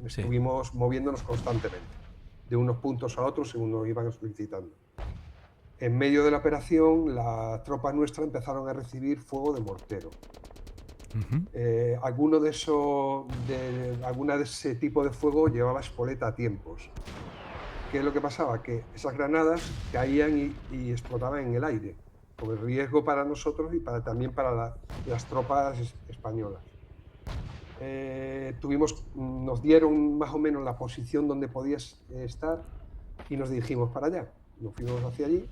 Sí. Estuvimos moviéndonos constantemente, de unos puntos a otros según nos iban solicitando. En medio de la operación, las tropas nuestras empezaron a recibir fuego de mortero. Ujú. Alguna de ese tipo de fuego llevaba espoleta a tiempos. ¿Qué es lo que pasaba? Que esas granadas caían y explotaban en el aire, con el riesgo para nosotros y también para las tropas españolas. Nos dieron más o menos la posición donde podías estar y nos dirigimos para allá. Nos fuimos hacia allí.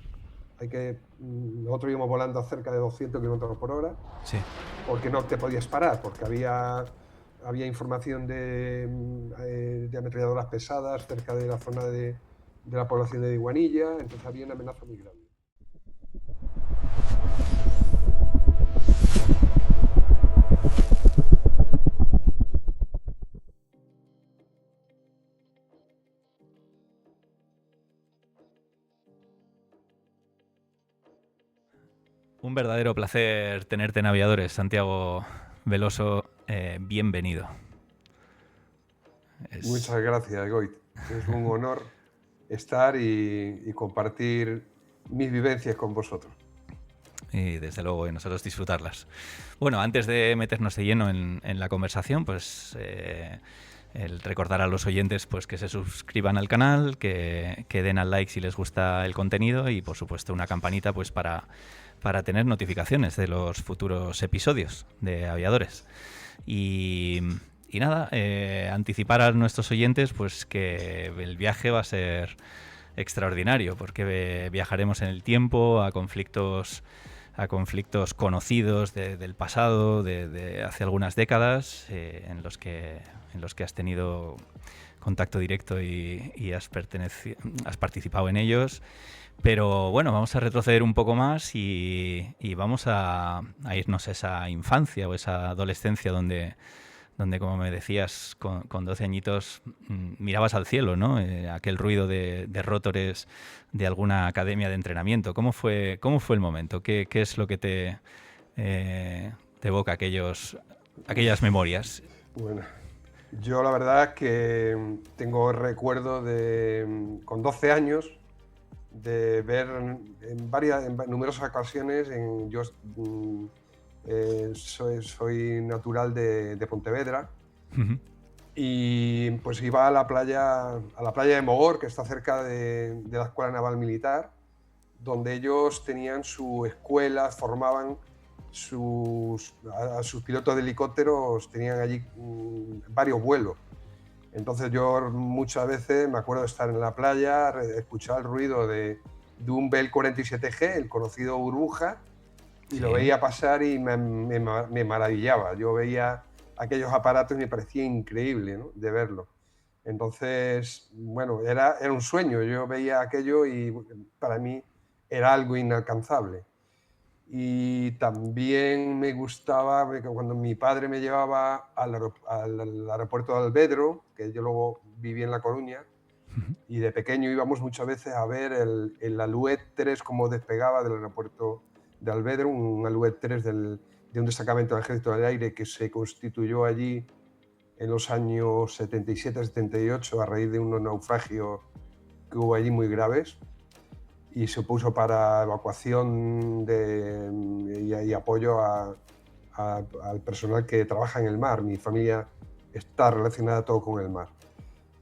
Nosotros íbamos volando a cerca de 200 kilómetros por hora Sí. porque no te podías parar, porque había información de ametralladoras pesadas cerca de la zona de la población de Diguanilla, entonces había una amenaza muy grande. Un verdadero placer tenerte en Aviadores, Santiago Veloso. Bienvenido. Es, Muchas gracias, Goit. Es un honor estar y compartir mis vivencias con vosotros. y desde luego nosotros disfrutarlas. Bueno, antes de meternos de lleno en la conversación, pues el recordar a los oyentes pues que se suscriban al canal, que den al like si les gusta el contenido y por supuesto una campanita pues para tener notificaciones de los futuros episodios de Aviadores. Y nada, anticipar a nuestros oyentes pues que el viaje va a ser extraordinario porque viajaremos en el tiempo a conflictos conocidos del pasado, de hace algunas décadas, en los que has tenido contacto directo y has participado en ellos. Pero bueno, vamos a retroceder un poco más y vamos a irnos a esa infancia o esa adolescencia donde como me decías, con 12 añitos mirabas al cielo, ¿no? Aquel ruido de rotores de alguna academia de entrenamiento. ¿Cómo fue el momento? ¿Qué es lo que te evoca aquellas memorias? Bueno, yo la verdad es que tengo recuerdo con 12 años, de ver en numerosas ocasiones, soy natural de Pontevedra, y pues iba a la playa de Mogor, que está cerca de la Escuela Naval Militar, donde ellos tenían su escuela, formaban a sus pilotos de helicópteros, tenían allí varios vuelos. Entonces yo muchas veces me acuerdo de estar en la playa, escuchar el ruido de un Bell 47G, el conocido burbuja, y lo Sí. veía pasar y me maravillaba. Yo veía aquellos aparatos y me parecía increíble, ¿no?, de verlo. Entonces, bueno, era un sueño. Yo veía aquello y para mí era algo inalcanzable. Y también me gustaba cuando mi padre me llevaba al aeropuerto de Albedro, que yo luego viví en La Coruña, y de pequeño íbamos muchas veces a ver el Alouette 3 cómo despegaba del aeropuerto de Albedro, un Alouette 3 de un destacamento del Ejército del Aire que se constituyó allí en los años 77-78 a raíz de unos naufragios que hubo allí muy graves, y se puso para evacuación y apoyo al personal que trabaja en el mar. Mi familia está relacionada todo con el mar.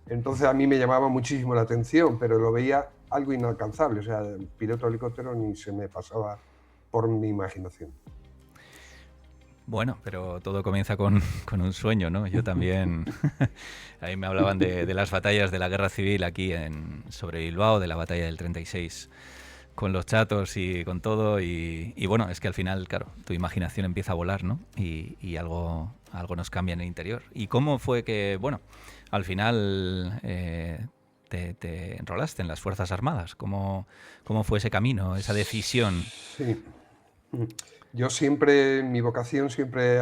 Entonces a mí me llamaba muchísimo la atención, pero lo veía algo inalcanzable. O sea, el piloto de helicóptero ni se me pasaba por mi imaginación. Bueno, pero todo comienza con un sueño, ¿no? Yo también, ahí me hablaban de las batallas de la guerra civil aquí sobre Bilbao, de la batalla del 36, con los chatos y con todo, y bueno, es que al final, claro, tu imaginación empieza a volar, ¿no? Y algo nos cambia en el interior. ¿Y cómo fue que, bueno, al final te enrolaste en las Fuerzas Armadas? ¿Cómo fue ese camino, esa decisión? Sí. Yo siempre, mi vocación siempre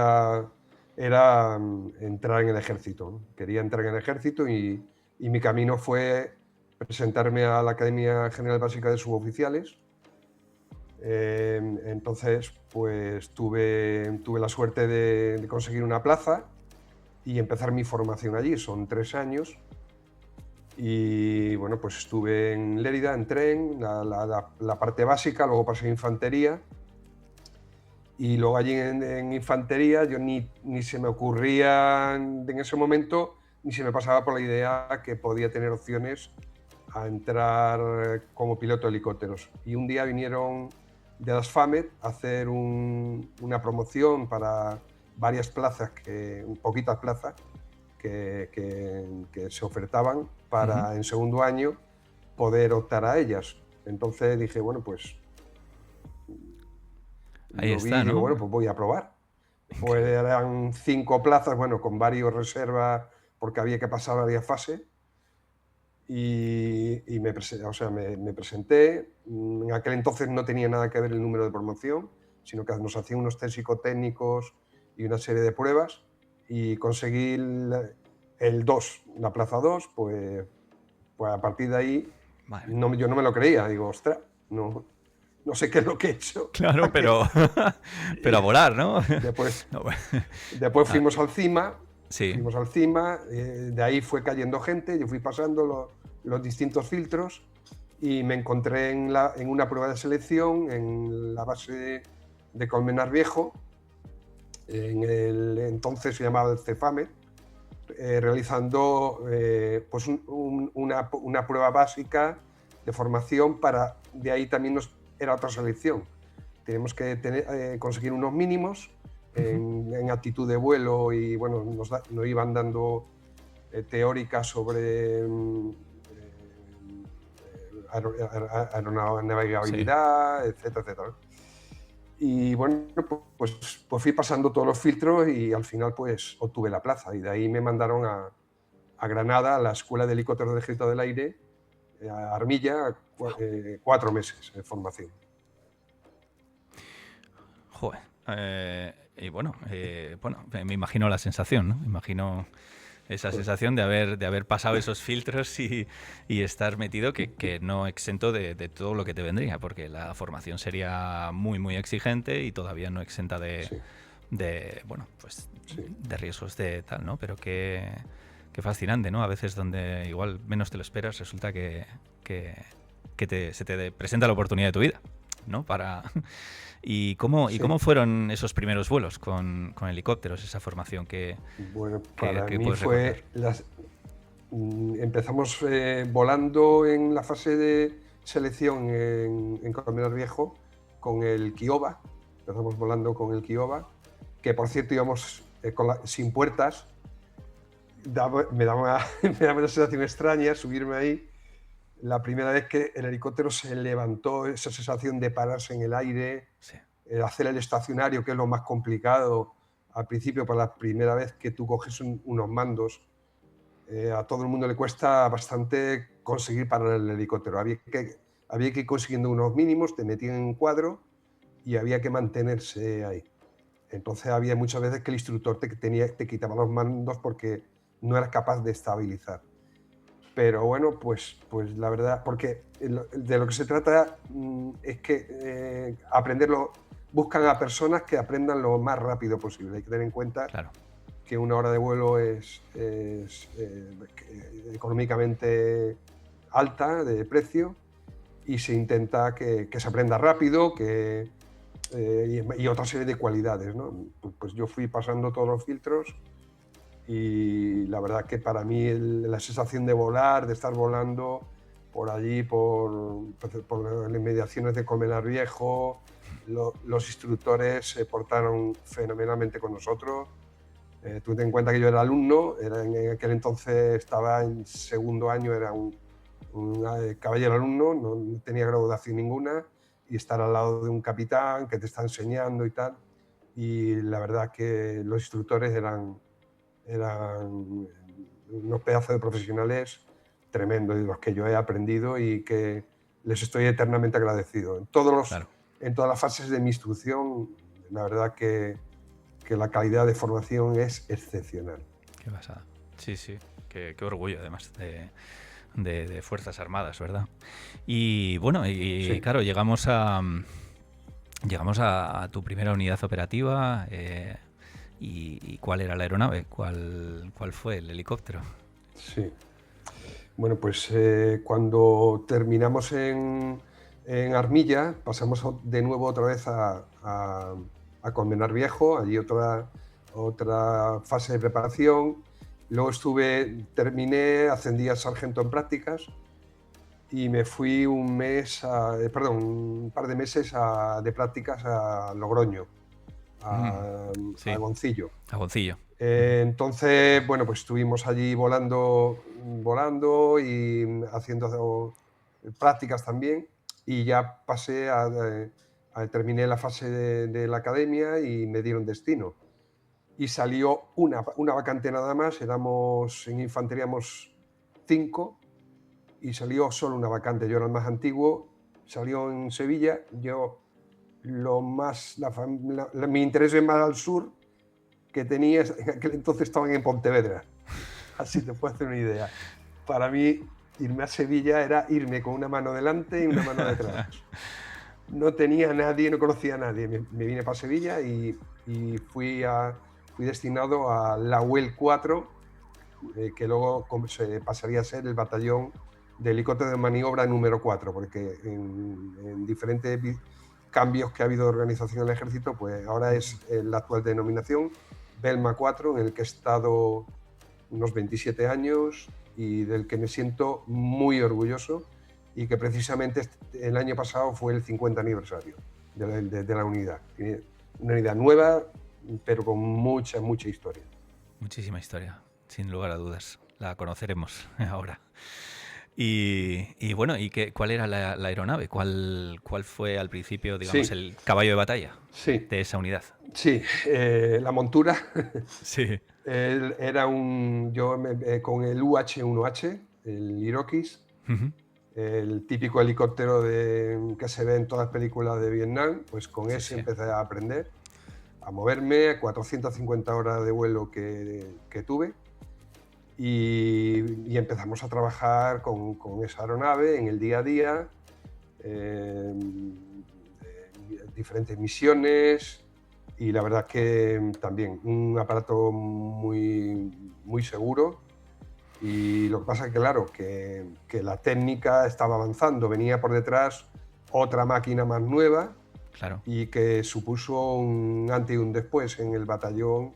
era entrar en el ejército, ¿no? Quería entrar en el ejército y mi camino fue presentarme a la Academia General Básica de Suboficiales. Entonces, pues tuve la suerte de conseguir una plaza y empezar mi formación allí. Son 3 años. Y bueno, pues estuve en Lérida, en tren, la parte básica, luego pasé a infantería. Y luego allí en infantería yo ni se me ocurría en ese momento, ni se me pasaba por la idea que podía tener opciones a entrar como piloto de helicópteros. Y un día vinieron de ASFAMED a hacer una promoción para varias plazas, poquitas plazas, que se ofertaban para en segundo año poder optar a ellas. Entonces dije, bueno, pues Ahí lo vi y está, digo, ¿no? bueno, pues voy a probar. Pues Increíble. eran 5 plazas, bueno, con varios reservas porque había que pasar varias fases. Y me presenté. En aquel entonces no tenía nada que ver el número de promoción, sino que nos hacían unos test psicotécnicos y una serie de pruebas y conseguí el 2, la plaza 2, pues a partir de ahí Madre. yo no me lo creía, digo, ostras, no sé qué es lo que he hecho. Claro, pero, pero a volar, ¿no? Después, No, bueno. después Ah, sí. fuimos al CIMA, de ahí fue cayendo gente, yo fui pasando los distintos filtros y me encontré en una prueba de selección en la base de Colmenar Viejo, en el entonces se llamaba el CEFAME, realizando pues una prueba básica de formación para, de ahí también era otra selección. Tenemos que conseguir unos mínimos en actitud de vuelo y bueno, nos iban dando teóricas sobre aeronavegabilidad, sí, etcétera, etcétera. Y bueno, pues fui pasando todos los filtros y al final pues obtuve la plaza y de ahí me mandaron a Granada, a la Escuela de Helicópteros de Ejército del Aire, a Armilla, 4 meses de formación. Joder. Y bueno, me imagino la sensación, ¿no? Me imagino esa sensación de haber pasado esos filtros y estar metido, que no exento de todo lo que te vendría, porque la formación sería muy, muy exigente y todavía no exenta bueno, pues Sí. de riesgos de tal, ¿no? Pero qué fascinante, ¿no? A veces donde igual menos te lo esperas resulta que se te presenta la oportunidad de tu vida, ¿no? ¿Y cómo fueron esos primeros vuelos con helicópteros, esa formación Bueno, para que mí puedes fue recordar? empezamos volando en la fase de selección en Colmenar Viejo con el Kiowa. Empezamos volando con el Kiowa, que por cierto íbamos sin puertas. Me daba una sensación extraña subirme ahí. La primera vez que el helicóptero se levantó, esa sensación de pararse en el aire, Sí. hacer el estacionario, que es lo más complicado al principio, para la primera vez que tú coges unos mandos. A todo el mundo le cuesta bastante conseguir parar el helicóptero. Había que ir consiguiendo unos mínimos, te metían en un cuadro y había que mantenerse ahí. Entonces había muchas veces que el instructor te quitaba los mandos porque no eras capaz de estabilizar. Pero bueno, pues la verdad, porque de lo que se trata es que aprenderlo, buscan a personas que aprendan lo más rápido posible. Hay que tener en cuenta, Claro, que una hora de vuelo es económicamente alta de precio y se intenta que se aprenda rápido y otra serie de cualidades, ¿no? Pues yo fui pasando todos los filtros y la verdad que para mí la sensación de volar, de estar volando por allí, por las inmediaciones de Colmenar Viejo, los instructores se portaron fenomenalmente con nosotros. Tú ten en cuenta que yo era alumno, en aquel entonces estaba en segundo año, era un caballero alumno, no tenía graduación ninguna, y estar al lado de un capitán que te está enseñando y tal. Y la verdad que los instructores eran unos pedazos de profesionales tremendos, de los que yo he aprendido y que les estoy eternamente agradecido. En claro. todas las fases de mi instrucción, la verdad que la calidad de formación es excepcional. Qué pasada. Sí, sí. Qué orgullo, además, de Fuerzas Armadas, ¿verdad? Y bueno, Sí. claro, llegamos a tu primera unidad operativa. ¿Y cuál era la aeronave? ¿Cuál fue el helicóptero? Sí. Bueno, pues cuando terminamos en Armilla, pasamos de nuevo otra vez a Colmenar Viejo, allí otra fase de preparación. Luego terminé, ascendí a sargento en prácticas y me fui un par de meses de prácticas a Logroño, a Sí, Goncillo. a Goncillo. Entonces, bueno, pues estuvimos allí volando y haciendo prácticas también, y ya terminé la fase de la academia y me dieron destino. Y salió una vacante nada más, en infantería éramos 5 y salió solo una vacante. Yo era el más antiguo, salió en Sevilla. Yo mi interés es más al sur, que tenía en aquel entonces estaban en Pontevedra. Así te puedes hacer una idea. Para mí, irme a Sevilla era irme con una mano delante y una mano detrás. No tenía a nadie, no conocía a nadie. Me vine para Sevilla y fui destinado a la UEL 4, que luego se pasaría a ser el batallón de helicóptero de maniobra número 4, porque en diferentes cambios que ha habido de organización en el ejército, pues ahora es la actual denominación, Belma 4, en el que he estado unos 27 años y del que me siento muy orgulloso, y que precisamente el año pasado fue el 50 aniversario de la unidad. Tiene una unidad nueva, pero con mucha historia. Muchísima historia, sin lugar a dudas. La conoceremos ahora. Y bueno, ¿cuál era la aeronave? ¿Cuál fue al principio, digamos, Sí, el caballo de batalla sí, de esa unidad? sí. La montura Sí. era con el UH-1H, el Iroquois, Ujú. el típico helicóptero que se ve en todas las películas de Vietnam. Pues con ese Sí. empecé a aprender, a moverme, 450 horas de vuelo que tuve. Y empezamos a trabajar con esa aeronave en el día a día, diferentes misiones, y la verdad que también un aparato muy seguro. Y lo que pasa es que, claro, que la técnica estaba avanzando, venía por detrás otra máquina más nueva, Claro. y que supuso un antes y un después en el batallón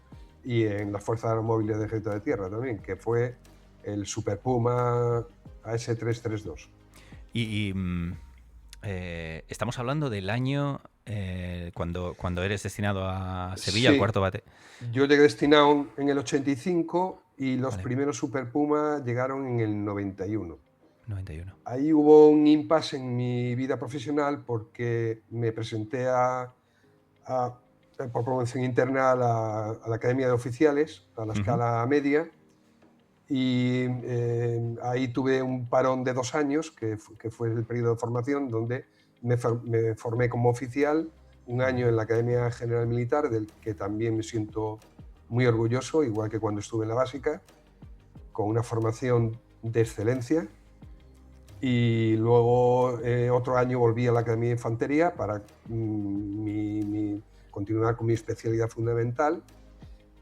y en las Fuerzas Aeromóviles de Ejército de Tierra también, que fue el Super Puma AS-332. Estamos hablando del año cuando eres destinado a Sevilla, al Sí, cuarto bate. yo llegué destinado en el 85 y los Vale. primeros Super Puma llegaron en el 91. 91. Ahí hubo un impasse en mi vida profesional porque me presenté por promoción interna a la Academia de Oficiales, a la escala media, y ahí tuve un parón de 2 años, que fue el periodo de formación, donde me formé como oficial, un año en la Academia General Militar, del que también me siento muy orgulloso, igual que cuando estuve en la básica, con una formación de excelencia. Y luego otro año volví a la Academia de Infantería para continuar con mi especialidad fundamental,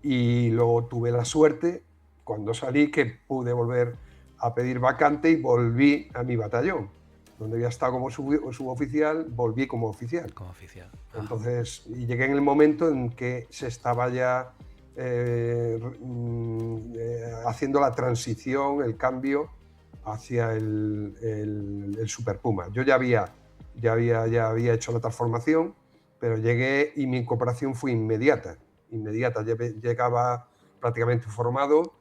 y luego tuve la suerte, cuando salí, que pude volver a pedir vacante y volví a mi batallón, donde había estado como suboficial, volví como oficial. Como oficial. Entonces, y llegué en el momento en que se estaba ya haciendo la transición, el cambio hacia el Super Puma. Yo ya había hecho la transformación, pero llegué y mi incorporación fue inmediata. Llegaba prácticamente formado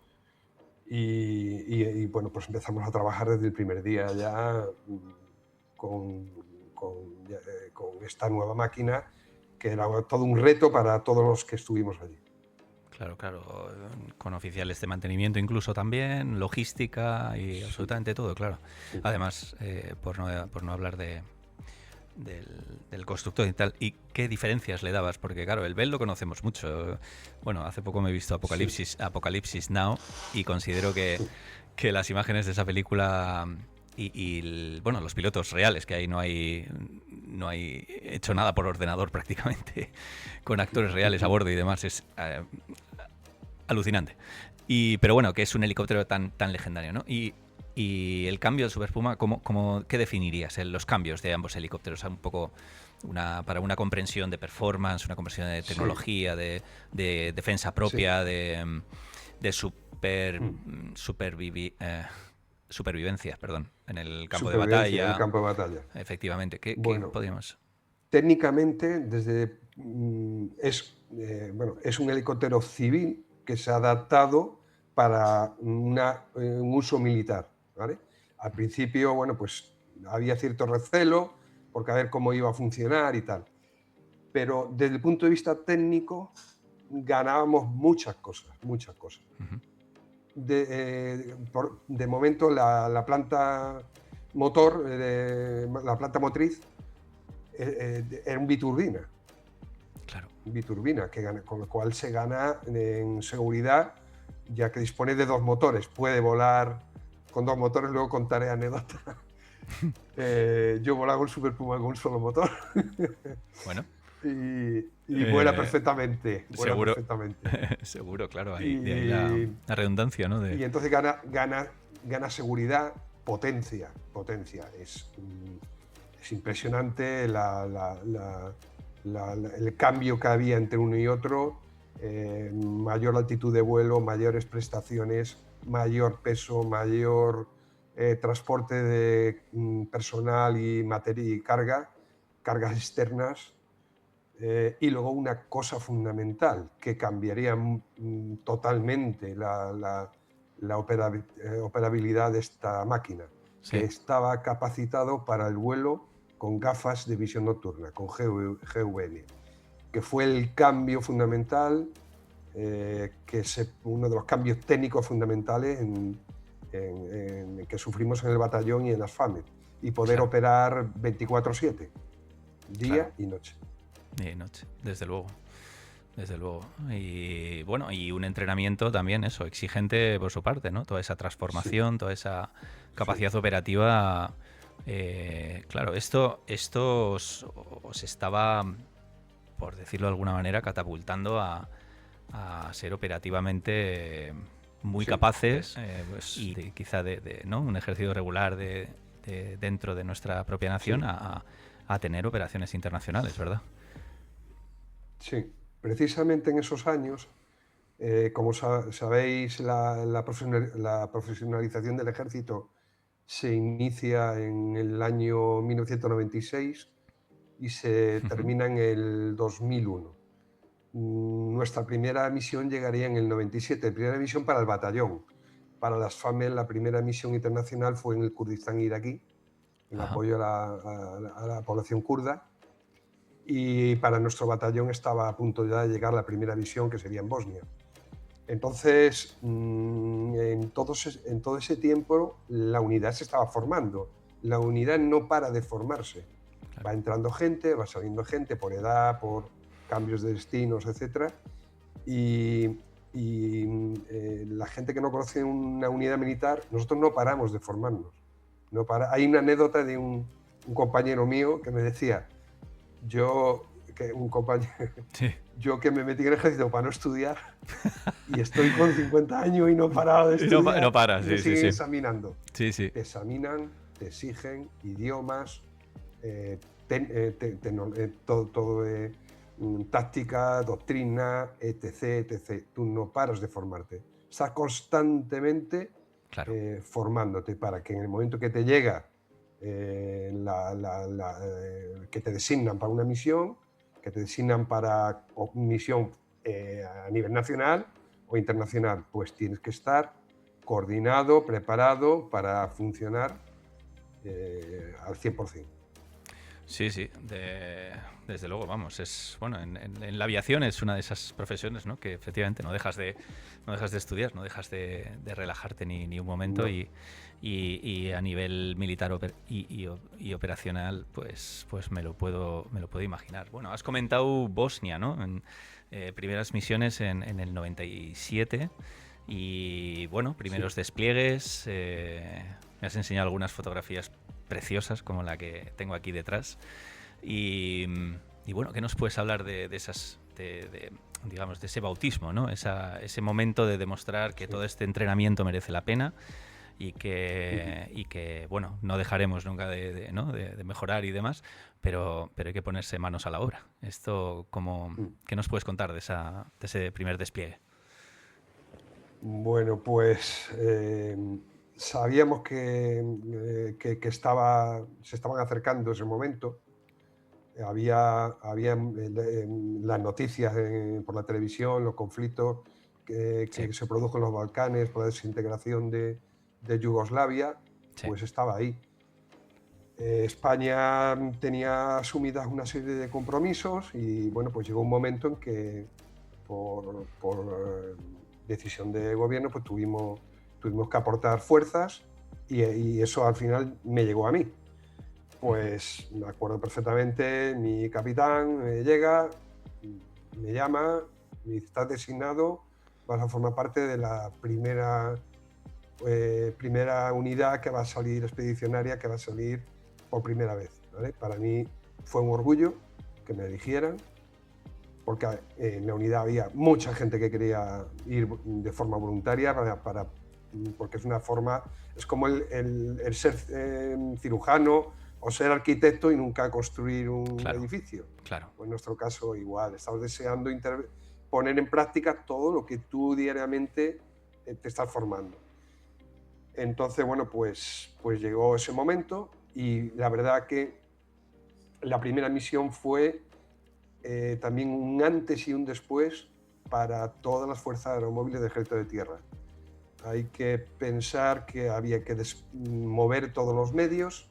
y bueno, pues empezamos a trabajar desde el primer día ya con esta nueva máquina, que era todo un reto para todos los que estuvimos allí. Claro, con oficiales de mantenimiento incluso también, logística y absolutamente todo, claro. Sí. Además, por no hablar del constructor y tal, ¿y qué diferencias le dabas? Porque claro, el Bell lo conocemos mucho. Bueno, hace poco me he visto Apocalipsis Now y considero que las imágenes de esa película bueno, los pilotos reales, que ahí no hay hecho nada por ordenador prácticamente, con actores reales a bordo y demás, es alucinante. Pero bueno, que es un helicóptero tan legendario, ¿no? Y el cambio del Super Puma, ¿qué definirías? Los cambios de ambos helicópteros, un poco para una comprensión de performance, una comprensión de tecnología, de defensa propia, de supervivencia, perdón, en el campo de batalla. En el campo de batalla. Efectivamente. ¿Qué podríamos? Técnicamente, es un helicóptero civil que se ha adaptado para un uso militar, ¿vale? Al principio, bueno, pues había cierto recelo porque a ver cómo iba a funcionar y tal. Pero desde el punto de vista técnico ganábamos muchas cosas. Uh-huh. De momento la planta motor, la planta motriz era un biturbina. Claro. Biturbina, con lo cual se gana en seguridad, ya que dispone de 2 motores. Puede volar con 2 motores, luego contaré anécdota. Yo volaba con Super Puma con un solo motor. Bueno. Y vuela perfectamente. Seguro, seguro, claro. De ahí la redundancia, ¿no? Y entonces gana seguridad, potencia. Es impresionante el cambio que había entre uno y otro. Mayor altitud de vuelo, mayores prestaciones, mayor peso, mayor transporte de personal y materia y cargas externas. Y luego una cosa fundamental que cambiaría totalmente la operabilidad de esta máquina, sí, que estaba capacitado para el vuelo con gafas de visión nocturna, con GVN, que fue el cambio fundamental, uno de los cambios técnicos fundamentales que sufrimos en el batallón y en las FAME, y poder operar 24/7, día y noche. Día y noche, desde luego. Desde luego. Y bueno, y un entrenamiento también, eso, exigente por su parte, ¿no? Toda esa transformación, toda esa capacidad operativa. Claro, esto os estaba, por decirlo de alguna manera, catapultando a ser operativamente muy capaces, y quizá ¿no? un ejército regular dentro de nuestra propia nación a tener operaciones internacionales, ¿verdad? Sí, precisamente en esos años, como sabéis, la profesionalización del ejército se inicia en el año 1996 y se termina en el 2001. Nuestra primera misión llegaría en el 97, primera misión para el batallón. Para las FAME, la primera misión internacional fue en el Kurdistán iraquí, en apoyo a la población kurda. Y para nuestro batallón estaba a punto ya de llegar la primera misión, que sería en Bosnia. Entonces, en todo ese tiempo, la unidad se estaba formando. La unidad no para de formarse. Claro. Va entrando gente, va saliendo gente por edad, por cambios de destinos, etc. Y la gente que no conoce una unidad militar, nosotros no paramos de formarnos. Hay una anécdota de un compañero mío que me decía, yo que me metí en el ejército para no estudiar y estoy con 50 años y no he parado de estudiar. No paras, me siguen examinando. Sí. Te examinan, te exigen idiomas, todo táctica, doctrina, etc. Tú no paras de formarte. Estás constantemente formándote para que en el momento que te llega que te designan para una misión, que te designan para misión a nivel nacional o internacional, pues tienes que estar coordinado, preparado para funcionar al 100%. Sí, desde luego, vamos, en la aviación es una de esas profesiones, ¿no? Que efectivamente no dejas de estudiar, no dejas de relajarte ni un momento, no. Y a nivel militar y operacional, pues me lo puedo imaginar. Bueno, has comentado Bosnia, ¿no? Primeras misiones en el 97 y bueno, primeros despliegues. Me has enseñado algunas fotografías preciosas, como la que tengo aquí detrás. Y, y bueno, ¿qué nos puedes hablar de esas, digamos, de ese bautismo, ¿no? Ese momento de demostrar que todo este entrenamiento merece la pena y que bueno, no dejaremos nunca ¿no? de mejorar y demás, pero hay que ponerse manos a la obra. Esto, ¿qué nos puedes contar de ese primer despliegue? Bueno, pues sabíamos que se estaban acercando ese momento. Había las noticias por la televisión, los conflictos Sí, que se produjo en los Balcanes por la desintegración de Yugoslavia, sí. pues estaba ahí. España tenía asumidas una serie de compromisos y bueno, pues llegó un momento en que por decisión de gobierno pues tuvimos que aportar fuerzas y eso al final me llegó a mí. Ujú. Pues me acuerdo perfectamente, mi capitán llega, me llama, me dice, estás designado, vas a formar parte de la primera unidad que va a salir expedicionaria, que va a salir por primera vez. ¿Vale? Para mí fue un orgullo que me eligieran, porque en la unidad había mucha gente que quería ir de forma voluntaria porque es una forma, es como el ser cirujano o ser arquitecto y nunca construir un Claro, edificio. claro. Pues en nuestro caso igual, estamos deseando poner en práctica todo lo que tú diariamente te estás formando. Entonces, bueno, pues llegó ese momento y la verdad que la primera misión fue también un antes y un después para todas las fuerzas aeromóviles del Ejército de Tierra. Hay que pensar que había que mover todos los medios,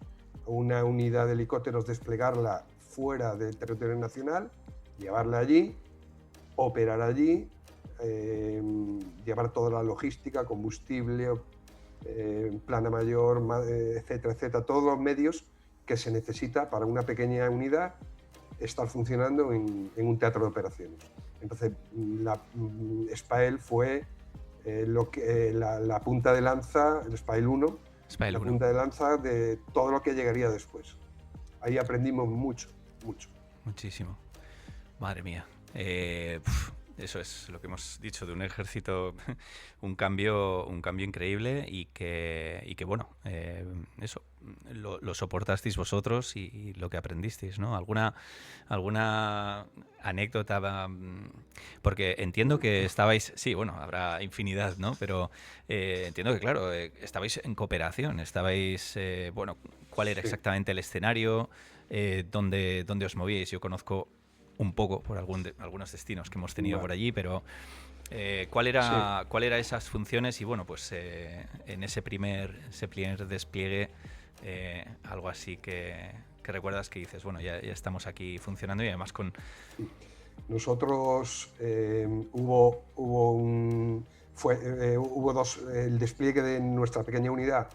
una unidad de helicópteros desplegarla fuera del territorio nacional, llevarla allí, operar allí, llevar toda la logística, combustible, plana mayor, etcétera, etcétera, todos los medios que se necesita para una pequeña unidad estar funcionando en un teatro de operaciones. Entonces, SPAEL fue la punta de lanza, el SPAEL 1, Spy la 1. punta de lanza de todo lo que llegaría después. Ahí aprendimos mucho, mucho. Muchísimo. Madre mía. Eso es lo que hemos dicho de un ejército, un cambio increíble y que bueno, eso, lo soportasteis vosotros y lo que aprendisteis, ¿no? ¿Alguna anécdota? Porque entiendo que estabais, sí, bueno, habrá infinidad, ¿no? Pero entiendo que, claro, estabais en cooperación, bueno, ¿cuál era Sí, exactamente el escenario? ¿Dónde os movíais? Yo conozco un poco por algunos destinos que hemos tenido por vale. allí, pero Sí. ¿cuál era esas funciones? Y bueno, pues en ese primer despliegue, algo así que recuerdas que dices, bueno, ya estamos aquí funcionando y además con... Nosotros hubo dos, el despliegue de nuestra pequeña unidad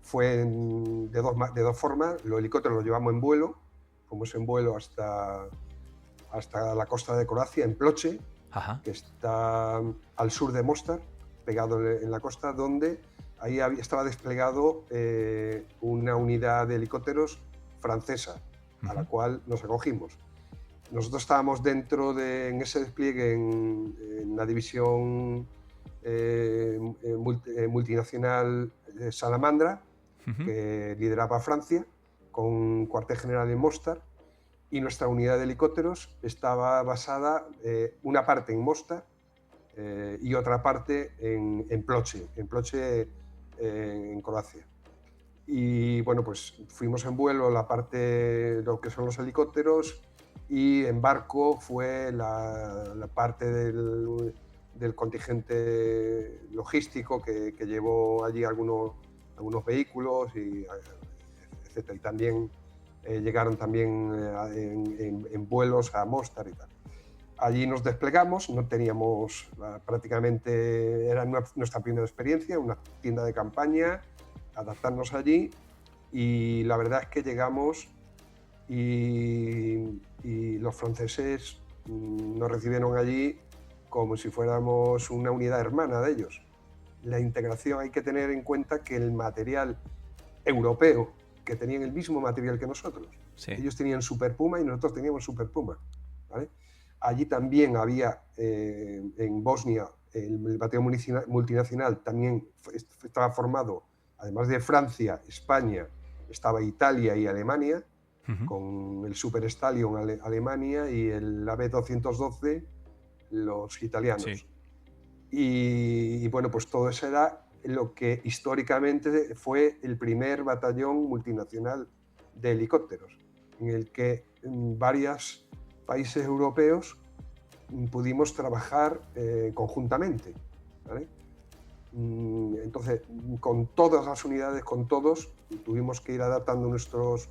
fue de dos formas. Los helicópteros los llevamos en vuelo, fuimos en vuelo hasta la costa de Croacia, en Ploče, Ajá. que está al sur de Mostar, pegado en la costa, donde ahí estaba desplegado una unidad de helicópteros francesa, a la Ujú. cual nos acogimos. Nosotros estábamos en ese despliegue en la división multinacional Salamandra, Ujú. que lideraba Francia, con cuartel general en Mostar, y nuestra unidad de helicópteros estaba basada una parte en Mostar y otra parte en Ploče en Croacia. Y bueno, pues fuimos en vuelo la parte, lo que son los helicópteros, y en barco fue la parte del contingente logístico que llevó allí algunos vehículos, etc. Y también llegaron también en vuelos a Mostar y tal. Allí nos desplegamos, no teníamos prácticamente, era nuestra primera experiencia, una tienda de campaña, adaptarnos allí y la verdad es que llegamos y los franceses nos recibieron allí como si fuéramos una unidad hermana de ellos. La integración, hay que tener en cuenta que el material europeo que tenían el mismo material que nosotros. Sí. Ellos tenían Super Puma y nosotros teníamos Super Puma, ¿vale? Allí también había, en Bosnia, el batallón multinacional también estaba formado, además de Francia, España, estaba Italia y Alemania, con el Super Stallion Alemania y el AB-212 los italianos. Sí. Y bueno, pues todo eso era lo que históricamente fue el primer batallón multinacional de helicópteros, en el que varios países europeos pudimos trabajar conjuntamente, ¿vale? Entonces, con todas las unidades, con todos, tuvimos que ir adaptando nuestros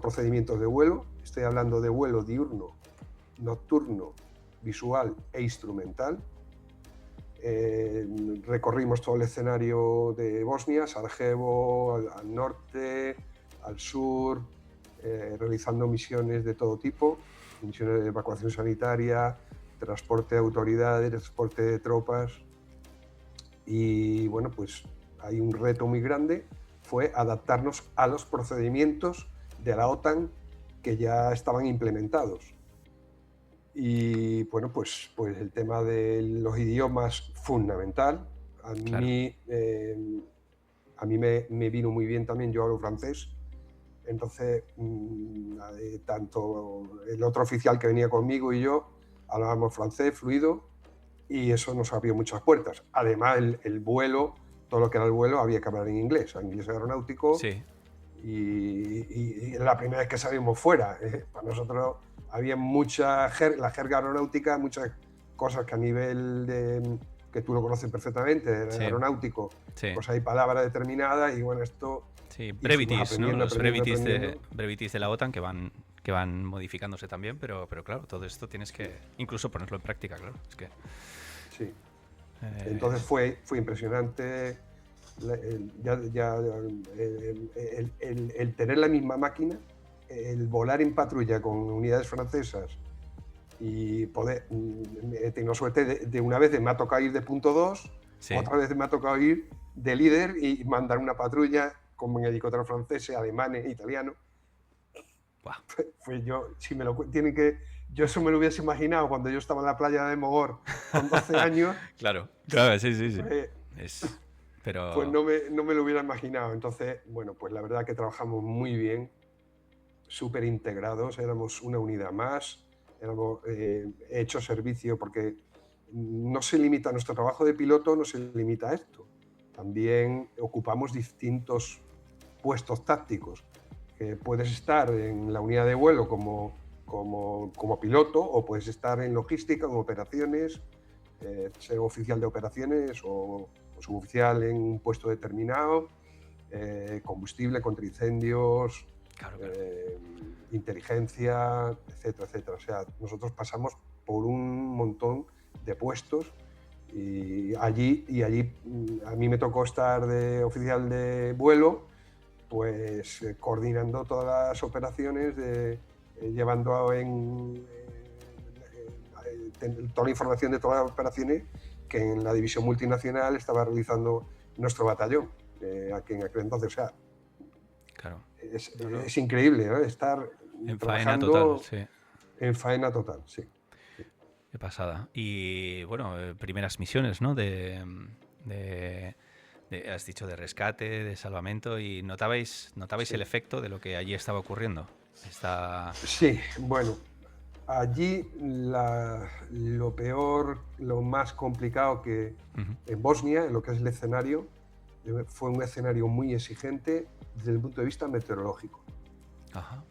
procedimientos de vuelo. Estoy hablando de vuelo diurno, nocturno, visual e instrumental. Recorrimos todo el escenario de Bosnia, Sarajevo, al norte, al sur, realizando misiones de todo tipo, misiones de evacuación sanitaria, transporte de autoridades, transporte de tropas. Y bueno, pues hay un reto muy grande, fue adaptarnos a los procedimientos de la OTAN que ya estaban implementados. Y bueno, pues el tema de los idiomas, fundamental. A Claro. mí, me vino muy bien también, yo hablo francés. Entonces, tanto el otro oficial que venía conmigo y yo hablábamos francés fluido y eso nos abrió muchas puertas. Además, el vuelo, todo lo que era el vuelo, había que hablar en inglés aeronáutico. Sí. Y la primera vez que salimos fuera, para nosotros había mucha la jerga aeronáutica, muchas cosas que a nivel de, que tú lo conoces perfectamente, Sí. aeronáutico, Sí. pues hay palabras determinadas y bueno, esto... Sí, brevities, ¿no? Los brevities aprendiendo. de la OTAN que van modificándose también, pero claro, todo esto tienes que incluso ponerlo en práctica, claro. Es que, sí. Entonces fue impresionante el tener la misma máquina, el volar en patrulla con unidades francesas y poder... tengo suerte de una vez me ha tocado ir de punto 2, sí. Otra vez me ha tocado ir de líder y mandar una patrulla con helicópteros franceses, alemanes, italianos. Wow. Fue yo, si me lo tienen que... Yo eso me lo hubiese imaginado cuando yo estaba en la playa de Mogor con 12 años. Claro, sí. Pero... Pues no me lo hubiera imaginado. Entonces, bueno, pues la verdad que trabajamos muy bien, súper integrados, éramos una unidad más, éramos hecho servicio porque no se limita, nuestro trabajo de piloto no se limita a esto. También ocupamos distintos puestos tácticos. Puedes estar en la unidad de vuelo como piloto o puedes estar en logística, en operaciones, ser oficial de operaciones o suboficial en un puesto determinado, combustible, contra incendios, claro. Inteligencia, etcétera. O sea, nosotros pasamos por un montón de puestos y allí a mí me tocó estar de oficial de vuelo, pues coordinando todas las operaciones, llevando toda la información de todas las operaciones que en la división multinacional estaba realizando nuestro batallón, aquí en aquel entonces. O sea, claro. es increíble, ¿no? Estar en trabajando faena total, sí. En faena total, sí. Qué pasada. Y bueno, primeras misiones, ¿no? Has dicho de rescate, de salvamento, y notabais sí. El efecto de lo que allí estaba ocurriendo. Sí, bueno, allí lo peor, lo más complicado que en Bosnia, en lo que es el escenario, fue un escenario muy exigente desde el punto de vista meteorológico. Ajá.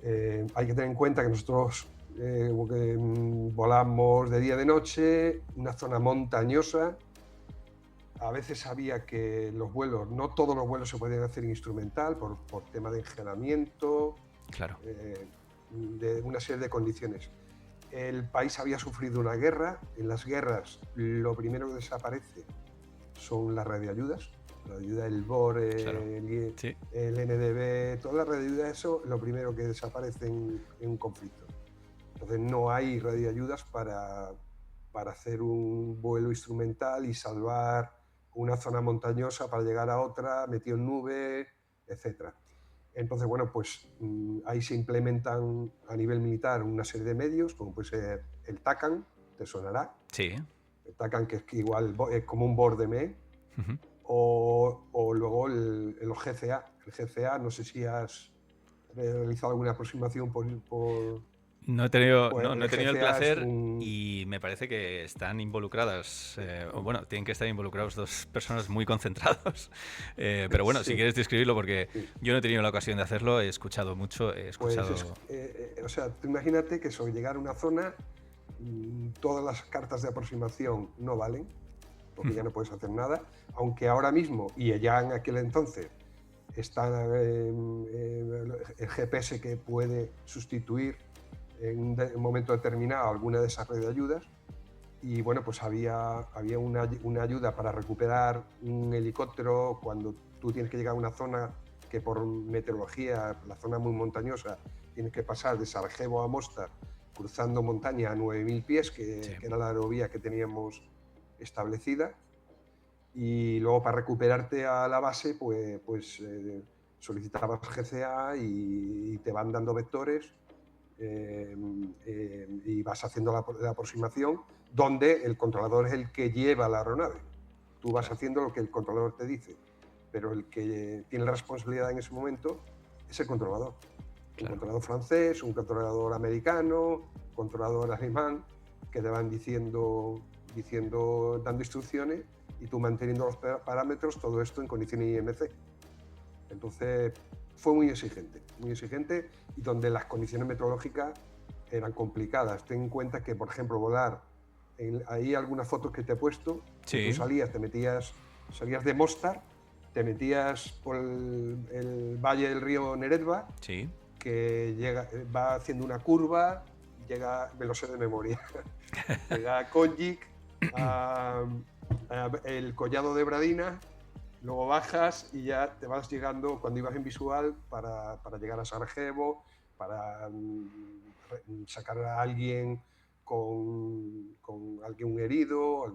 Hay que tener en cuenta que nosotros volamos de día y de noche, una zona montañosa. A veces había que los vuelos, no todos los vuelos se podían hacer instrumental por tema de engelamiento, claro. De una serie de condiciones. El país había sufrido una guerra. En las guerras lo primero que desaparece son las radioayudas, la ayuda del BOR, claro. el NDB, toda la radioayuda, eso lo primero que desaparece en un conflicto. Entonces no hay radioayudas para hacer un vuelo instrumental y salvar una zona montañosa para llegar a otra, metido en nube, etcétera. Entonces, bueno, pues ahí se implementan a nivel militar una serie de medios, como puede ser el TACAN, te sonará. Sí. El TACAN, que es que igual es como un bordemé, o luego los GCA. El GCA, no sé si has realizado alguna aproximación por No he tenido, pues no el he tenido el GCA es placer un... y me parece que están involucradas, o bueno, tienen que estar involucrados dos personas muy concentrados. Pero bueno, si Sí, quieres describirlo, porque sí. yo no he tenido la ocasión de hacerlo, he escuchado mucho, he Pues, escuchado... o sea, tú imagínate que sobre llegar a una zona, todas las cartas de aproximación no valen, porque ya no puedes hacer nada, aunque ahora mismo, y ya en aquel entonces, está el GPS que puede sustituir en un momento determinado alguna de esas redes de ayudas. Y bueno, pues había una ayuda para recuperar un helicóptero cuando tú tienes que llegar a una zona que por meteorología, la zona muy montañosa, tienes que pasar de Sarajevo a Mostar cruzando montaña a 9.000 pies, Sí, que era la aerovía que teníamos establecida. Y luego para recuperarte a la base, pues solicitabas GCA y te van dando vectores y vas haciendo la aproximación donde el controlador es el que lleva la aeronave. Tú vas claro, haciendo lo que el controlador te dice, pero el que tiene la responsabilidad en ese momento es el controlador. Un claro. controlador francés, un controlador americano, controlador alemán, que te van dando instrucciones y tú manteniendo los parámetros, todo esto en condiciones IMC. Entonces fue muy exigente y donde las condiciones meteorológicas eran complicadas. Ten en cuenta que, por ejemplo, volar, hay algunas fotos que te he puesto, que tú Sí, salías de Mostar, te metías por el valle del río Neretva, sí. que va haciendo una curva, me lo sé de memoria, llega a Konjik, el collado de Bradina, luego bajas y ya te vas llegando, cuando ibas en visual, para llegar a Sarajevo, para sacar a alguien con alguien herido,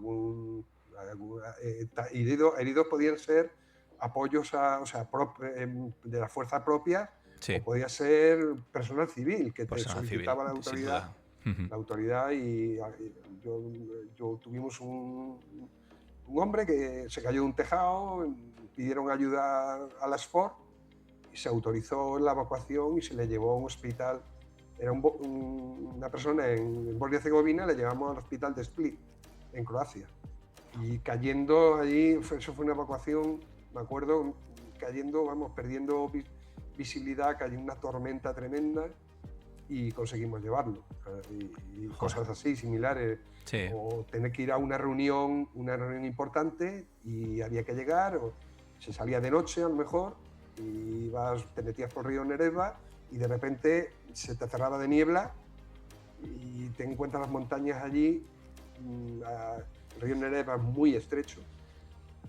heridos podían ser apoyos de la fuerza propia, o Sí, podía ser personal civil que te personal civil, solicitaba sin duda. la autoridad yo, yo tuvimos un hombre que se cayó de un tejado, pidieron ayuda a las FOR y se autorizó la evacuación y se le llevó a un hospital. Era una persona en Bosnia-Herzegovina, le llevamos al hospital de Split, en Croacia. Y cayendo allí, eso fue una evacuación, me acuerdo, cayendo, vamos, perdiendo visibilidad, cayó una tormenta tremenda y conseguimos llevarlo. Y cosas así, similares. Sí, O tener que ir a una reunión importante y había que llegar, o se salía de noche a lo mejor, y te metías por el río Neretva y de repente se te cerraba de niebla y te encuentras las montañas allí. El río Neretva es muy estrecho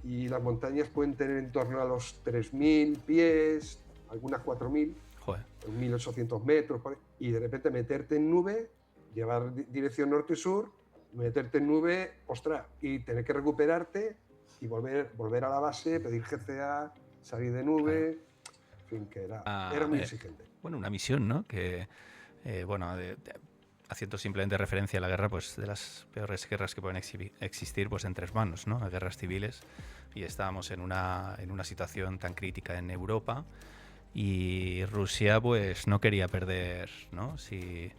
y las montañas pueden tener en torno a los 3.000 pies, algunas 4.000, joder. 1.800 metros, y de repente meterte en nube, llevar dirección norte-sur, meterte en nube, ostras, y tener que recuperarte y volver a la base, pedir GCA, salir de Claro. nube, en fin, que era muy exigente. Bueno, una misión, ¿no? Que, bueno, haciendo simplemente referencia a la guerra, pues de las peores guerras que pueden existir, pues en tres manos, ¿no? Guerras civiles. Y estábamos en una situación tan crítica en Europa y Rusia, pues no quería perder, ¿no? Si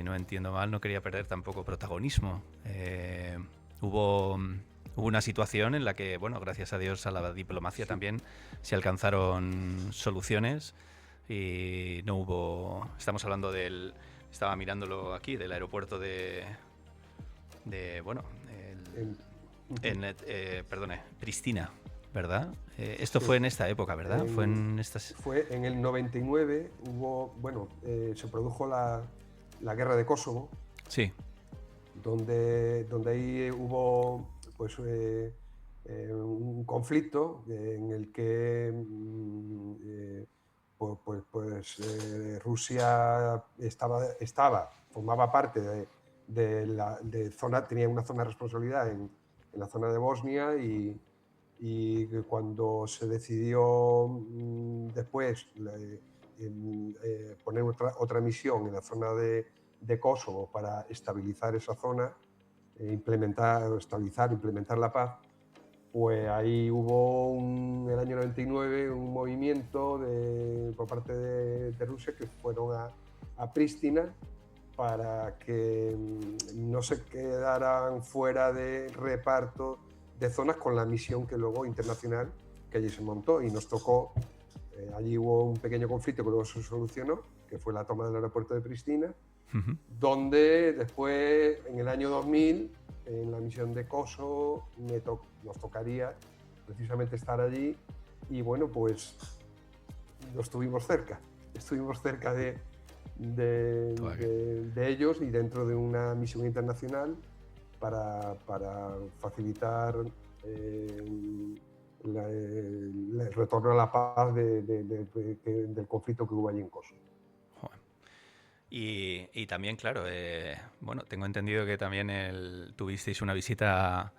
no entiendo mal, no quería perder tampoco protagonismo. Hubo una situación en la que, bueno, gracias a Dios, a la diplomacia Sí. también se alcanzaron soluciones y no hubo... Estamos hablando estaba mirándolo aquí, del aeropuerto bueno, En, perdone, Pristina, ¿verdad? Esto fue sí. en esta época, ¿verdad? Fue en estas... Fue en el 99, se produjo la guerra de Kosovo, Sí, donde ahí hubo pues, un conflicto en el que Rusia formaba parte tenía una zona de responsabilidad en la zona de Bosnia y que cuando se decidió después poner otra misión en la zona de Kosovo para estabilizar esa zona, implementar la paz, pues ahí hubo en el año 99 un movimiento por parte de Rusia que fueron a Pristina para que no se quedaran fuera de reparto de zonas con la misión que luego internacional que allí se montó, y nos tocó, allí hubo un pequeño conflicto que luego se solucionó, que fue la toma del aeropuerto de Pristina, donde después, en el año 2000, en la misión de Kosovo, nos tocaría precisamente estar allí, y bueno, pues estuvimos cerca de ellos, y dentro de una misión internacional para facilitar el retorno a la paz del conflicto que hubo allí en Kosovo. Y también, claro, bueno, tengo entendido que también tuvisteis una visita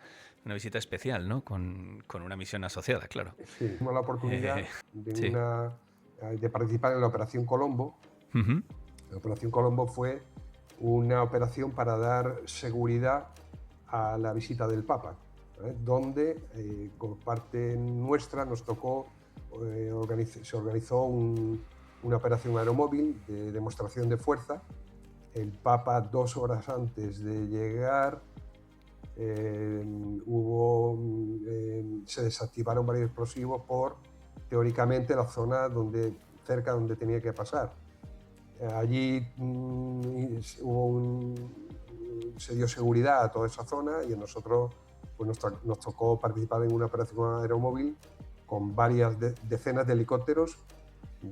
especial, ¿no? Con una misión asociada, claro. Sí, tuvimos la oportunidad sí. de participar en la Operación Colombo. La Operación Colombo fue una operación para dar seguridad a la visita del Papa, donde por parte nuestra nos tocó, se organizó una operación aeromóvil de demostración de fuerza. El Papa, 2 horas antes de llegar, se desactivaron varios explosivos teóricamente, la zona cerca donde tenía que pasar. Allí se dio seguridad a toda esa zona, y a nosotros pues nos tocó participar en una operación aeromóvil con varias decenas de helicópteros,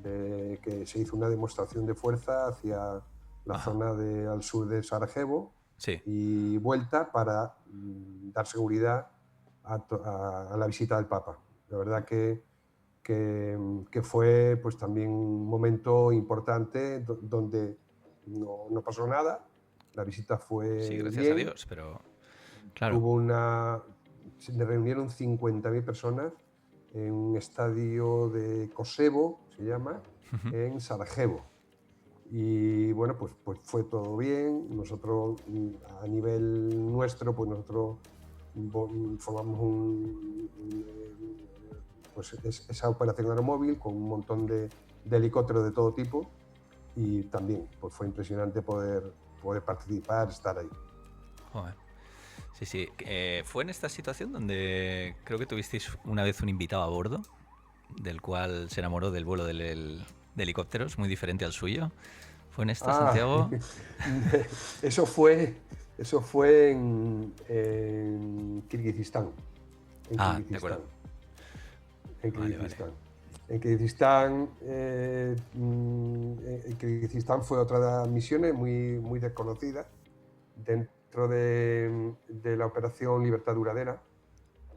que se hizo una demostración de fuerza hacia la zona al sur de Sarajevo, y vuelta para dar seguridad a la visita del Papa. La verdad que fue pues también un momento importante donde no pasó nada, la visita fue sí, gracias bien. a Dios, pero claro. Se reunieron 50.000 personas en un estadio de Kosevo, se llama, en Sarajevo. Y bueno, pues fue todo bien. Nosotros, a nivel nuestro, pues nosotros formamos pues esa operación aeromóvil con un montón de helicópteros de todo tipo, y también pues fue impresionante poder participar, estar ahí. Joder. Sí, sí. Fue en esta situación donde creo que tuvisteis una vez un invitado a bordo, del cual se enamoró del vuelo de helicópteros, muy diferente al suyo. ¿Fue en esta, Santiago? Eso fue en Kirguistán. De acuerdo. En Kirguistán. En Kirguistán fue otra de las misiones muy, muy desconocida dentro de la Operación Libertad Duradera.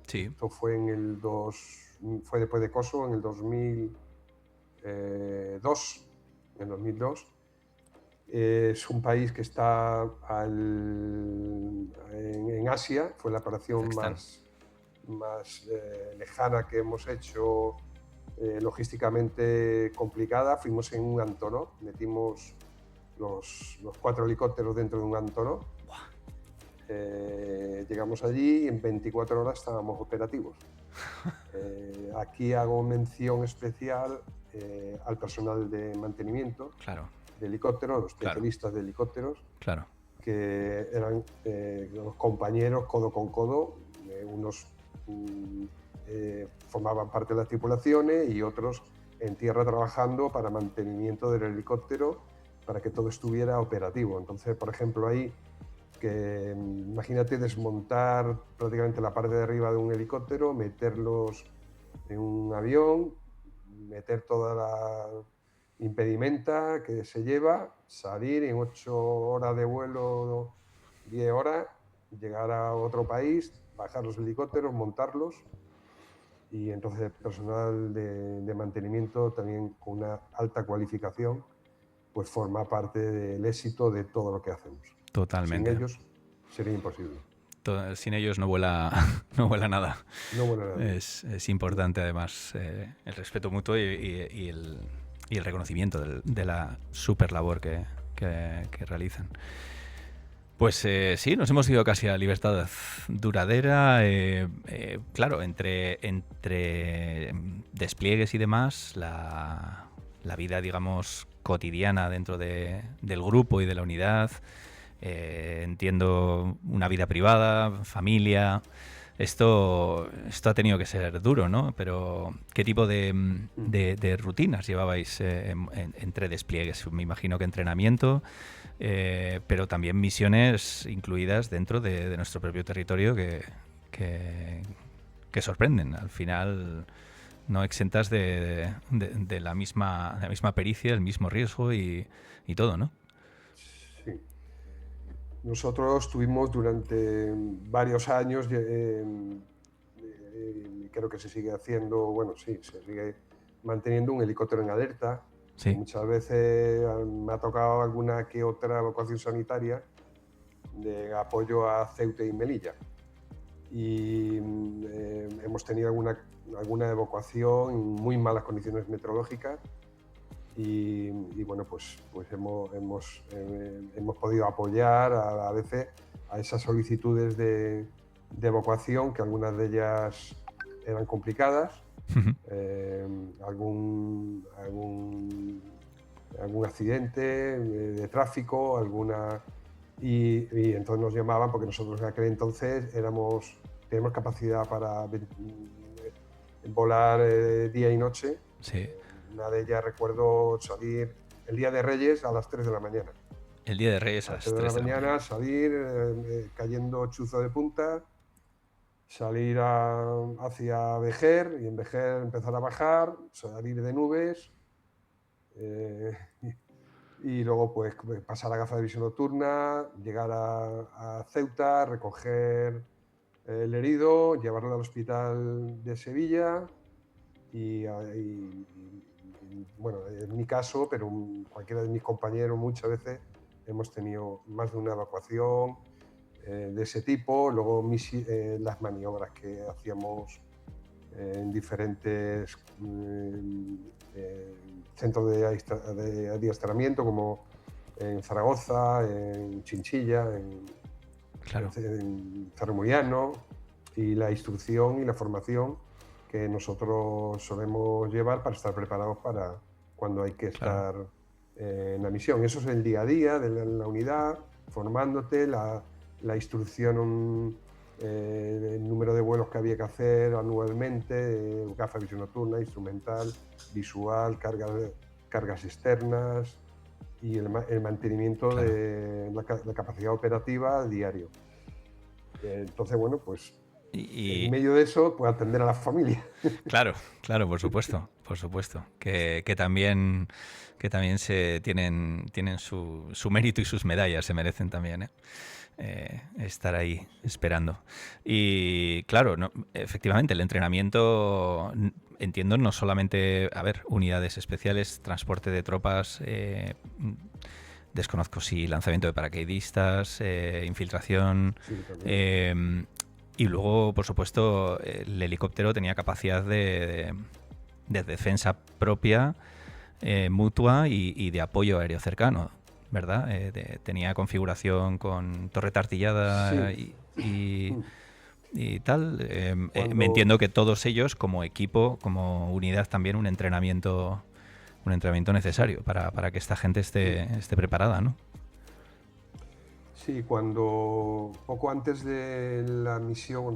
Sí. Esto fue fue después de Kosovo, en el 2002. En 2002. Es un país que está en Asia. Fue la operación más lejana que hemos hecho, logísticamente complicada. Fuimos en un Antonov, metimos los 4 helicópteros dentro de un Antonov. Llegamos allí y en 24 horas estábamos operativos. Aquí hago mención especial al personal de mantenimiento, claro, de helicópteros, los especialistas de helicópteros, claro, que eran los compañeros codo con codo. Unos formaban parte de las tripulaciones y otros en tierra trabajando para mantenimiento del helicóptero, para que todo estuviera operativo. Entonces, por ejemplo, ahí, imagínate desmontar prácticamente la parte de arriba de un helicóptero, meterlos en un avión, meter toda la impedimenta que se lleva, salir en 8 horas de vuelo, 10 horas, llegar a otro país, bajar los helicópteros, montarlos. Y entonces el personal de mantenimiento, también con una alta cualificación, pues forma parte del éxito de todo lo que hacemos. Totalmente. Sin ellos sería imposible. Sin ellos no vuela, no vuela nada. No, bueno, nada. Es importante además el respeto mutuo y el reconocimiento de la super labor que realizan. Pues sí, nos hemos ido casi a libertad duradera. Claro, entre despliegues y demás, la vida, digamos, cotidiana dentro del grupo y de la unidad. Entiendo una vida privada, familia. Esto ha tenido que ser duro, ¿no? Pero ¿qué tipo de rutinas llevabais entre despliegues? Me imagino que entrenamiento, pero también misiones incluidas dentro de nuestro propio territorio que sorprenden. Al final no exentas de la misma pericia, el mismo riesgo y todo, ¿no? Sí. Nosotros tuvimos durante varios años, creo que se sigue haciendo, bueno, sí, se sigue manteniendo un helicóptero en alerta. Sí. Muchas veces me ha tocado alguna que otra evacuación sanitaria de apoyo a Ceuta y Melilla. Y hemos tenido alguna evacuación en muy malas condiciones meteorológicas. Y bueno, pues hemos podido apoyar a veces a esas solicitudes de evacuación, que algunas de ellas eran complicadas. Algún accidente de tráfico, y entonces nos llamaban, porque nosotros en aquel entonces teníamos capacidad para volar día y noche. Sí. Una de ellas recuerdo salir el día de Reyes a las 3 de la mañana. El día de Reyes a las 3 de la mañana. Salir cayendo chuzo de punta, salir hacia Vejer, y en Vejer empezar a bajar, salir de nubes, y luego pues pasar a gafa de visión nocturna, llegar a Ceuta, recoger el herido, llevarlo al hospital de Sevilla. Y bueno, en mi caso, pero cualquiera de mis compañeros, muchas veces hemos tenido más de una evacuación de ese tipo. Luego las maniobras que hacíamos en diferentes centros de adiestramiento, como en Zaragoza, en Chinchilla, Claro. en Cerro, y la instrucción y la formación que nosotros solemos llevar para estar preparados para cuando hay que estar en la misión. Eso es el día a día de la unidad, formándote, la instrucción, el número de vuelos que había que hacer anualmente, gafa de visión nocturna, instrumental, visual, cargas externas y el mantenimiento de la capacidad operativa diario. Entonces, bueno, pues en medio de eso, pues atender a la familia. Claro, por supuesto. Que también tienen su mérito y sus medallas, se merecen también, estar ahí esperando. Y claro, efectivamente, el entrenamiento, entiendo, no solamente, unidades especiales, transporte de tropas, desconozco si lanzamiento de paracaidistas, infiltración. Sí, y luego, por supuesto, el helicóptero tenía capacidad de defensa propia, mutua y de apoyo aéreo cercano, ¿verdad? Tenía configuración con torreta artillada y tal. Me entiendo que todos ellos, como equipo, como unidad, también un entrenamiento necesario para que esta gente esté preparada, ¿no? Sí, cuando poco antes de la misión,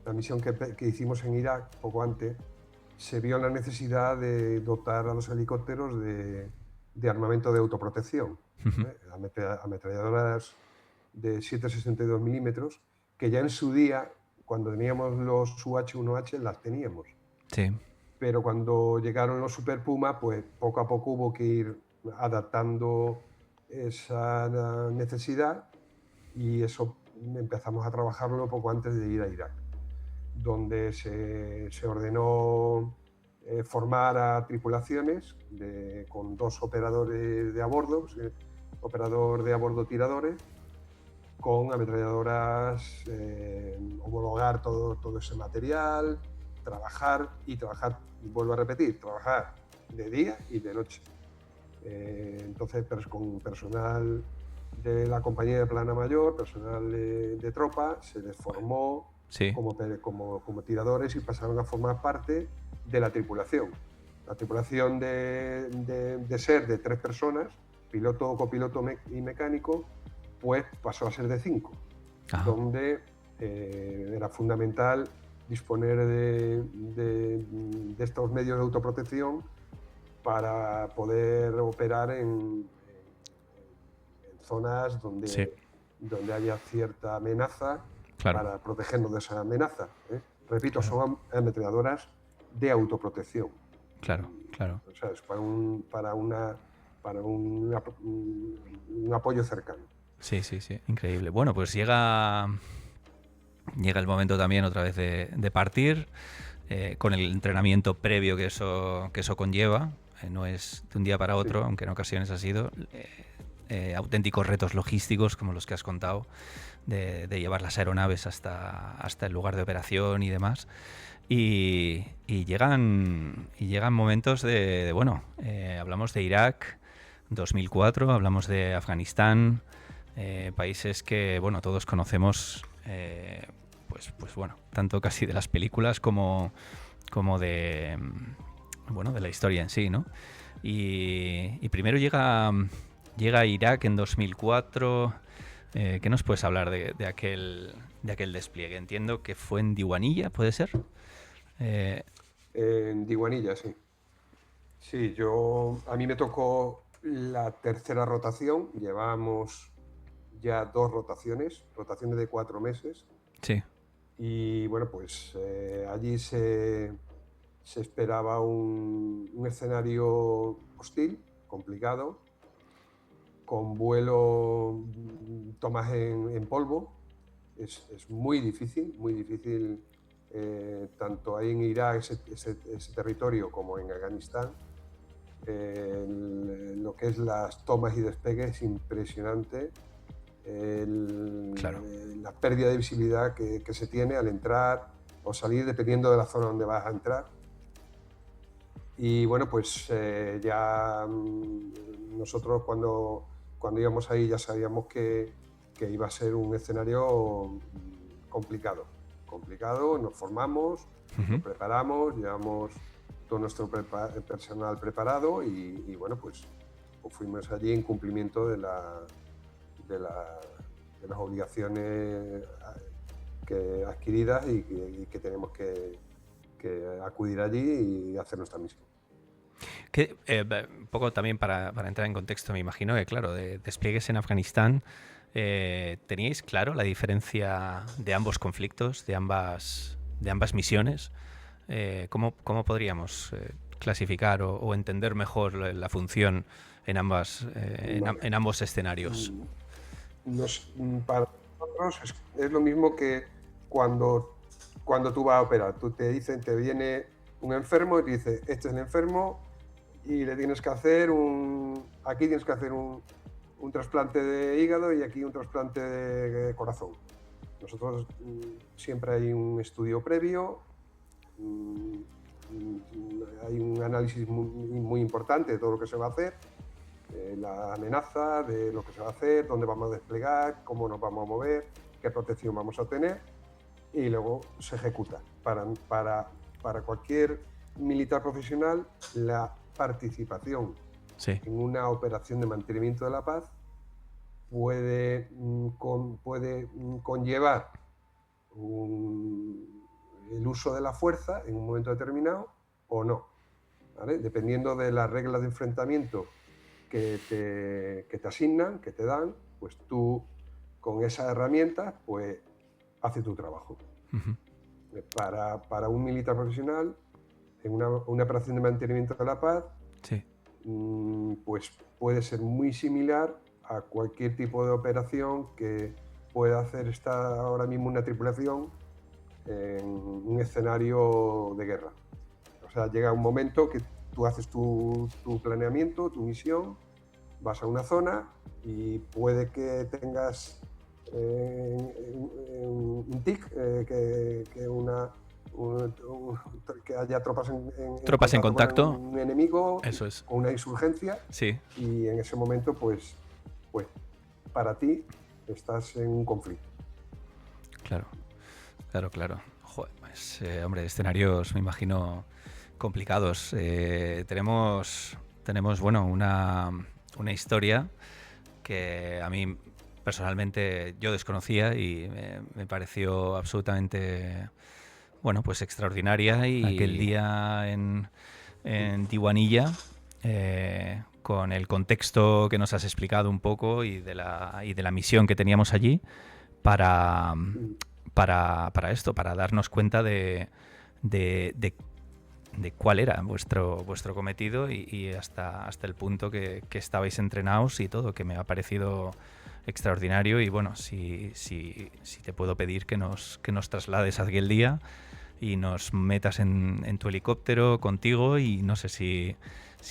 la misión que hicimos en Irak, poco antes, se vio la necesidad de dotar a los helicópteros de armamento de autoprotección, ametralladoras de 7,62 milímetros, que ya en su día, cuando teníamos los UH-1H, las teníamos. Sí. Pero cuando llegaron los Super Puma, pues poco a poco hubo que ir adaptando esa necesidad, y eso empezamos a trabajarlo poco antes de ir a Irak, donde se ordenó formar a tripulaciones con 2 operadores de a bordo, operador de a bordo tiradores, con ametralladoras, homologar todo ese material, trabajar, vuelvo a repetir, trabajar de día y de noche. Entonces, con personal de la compañía de plana mayor, personal de tropa, se les formó Sí, como tiradores y pasaron a formar parte de la tripulación. La tripulación de ser de 3 personas, piloto, copiloto y mecánico, pues pasó a ser de 5, ajá, donde era fundamental disponer de estos medios de autoprotección para poder operar en zonas sí, donde haya cierta amenaza, claro, para protegernos de esa amenaza, ¿eh? Repito, claro, son ametralladoras de autoprotección. claro, claro. O sea, es para un apoyo cercano. Sí, sí, sí, increíble. Bueno, pues llega el momento también otra vez de partir, con el entrenamiento previo que eso conlleva. No es de un día para Sí. otro, aunque en ocasiones ha sido. Auténticos retos logísticos como los que has contado, de llevar las aeronaves hasta el lugar de operación y demás. Y llegan momentos bueno, hablamos de Irak, 2004, hablamos de Afganistán, países que, bueno, todos conocemos, pues bueno, tanto casi de las películas como bueno, de la historia en sí, ¿no? Y primero llega Irak en 2004. ¿Qué nos puedes hablar de aquel despliegue? Entiendo que fue en Diwanilla, ¿puede ser? Eh, En Diguanilla, sí. Sí, a mí me tocó la tercera rotación, llevamos ya 2 rotaciones de 4 meses, sí, y bueno, pues allí se esperaba un escenario hostil, complicado, con vuelo, tomas en polvo. Es muy difícil, tanto ahí en Irak, ese territorio, como en Afganistán. Lo que es las tomas y despegues es impresionante. claro. La pérdida de visibilidad que se tiene al entrar o salir, dependiendo de la zona donde vas a entrar. Y bueno, pues ya nosotros cuando íbamos ahí ya sabíamos que iba a ser un escenario complicado. Nos formamos, nos Ujú. preparamos, llevamos todo nuestro personal preparado y bueno, pues fuimos allí en cumplimiento de, la- de las obligaciones adquiridas y que tenemos que acudir allí y hacer nuestra misión. Un poco también para entrar en contexto, me imagino que, claro, de despliegues en Afganistán, ¿teníais claro la diferencia de ambos conflictos, de ambas misiones? ¿Cómo podríamos clasificar o entender mejor la función Vale. en ambos escenarios? Mm, para nosotros es lo mismo que cuando tú vas a operar. Te dicen, te viene un enfermo y te dice, este es el enfermo y le tienes que hacer aquí tienes que hacer un trasplante de hígado y aquí un trasplante de corazón. Nosotros siempre hay un estudio previo, mm, hay un análisis muy importante de todo lo que se va a hacer, la amenaza, de lo que se va a hacer, dónde vamos a desplegar, cómo nos vamos a mover, qué protección vamos a tener, y luego se ejecuta. Para cualquier militar profesional, la participación Sí, en una operación de mantenimiento de la paz puede conllevar el uso de la fuerza en un momento determinado o no, ¿vale? Dependiendo de las reglas de enfrentamiento que te asignan, que te dan, pues tú con esas herramientas pues haces tu trabajo. ujú, Para un militar profesional, en una operación de mantenimiento de la paz, sí, pues puede ser muy similar a cualquier tipo de operación que pueda hacer ahora mismo una tripulación en un escenario de guerra. O sea, llega un momento que tú haces tu planeamiento, tu misión, vas a una zona y puede que tengas un TIC, que haya tropas en Tropas en contacto contacto. con un enemigo, Eso es. con una insurgencia, Sí, y en ese momento, pues para ti estás en un conflicto. claro. Claro. Joder, pues, hombre, escenarios me imagino complicados. Tenemos, bueno, una historia que a mí personalmente yo desconocía y me pareció absolutamente, bueno, pues extraordinaria. Y aquel día en Diwanilla, con el contexto que nos has explicado un poco y de la misión que teníamos allí para, para esto, para darnos cuenta de cuál era vuestro cometido y hasta el punto que estabais entrenados y todo, que me ha parecido extraordinario. Y bueno, si te puedo pedir que nos traslades aquel día y nos metas en tu helicóptero contigo, y no sé si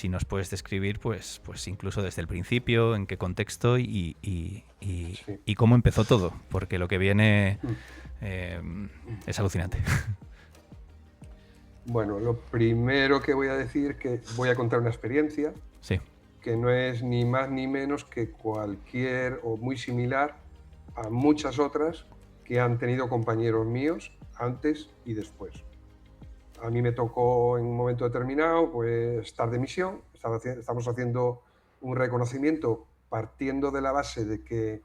nos puedes describir pues incluso desde el principio, en qué contexto y cómo empezó todo, porque lo que viene es alucinante. Bueno, lo primero que voy a decir, que voy a contar una experiencia, Sí. que no es ni más ni menos que cualquier, o muy similar a muchas otras que han tenido compañeros míos antes y después. A mí me tocó en un momento determinado pues estar de misión, estamos haciendo un reconocimiento partiendo de la base de que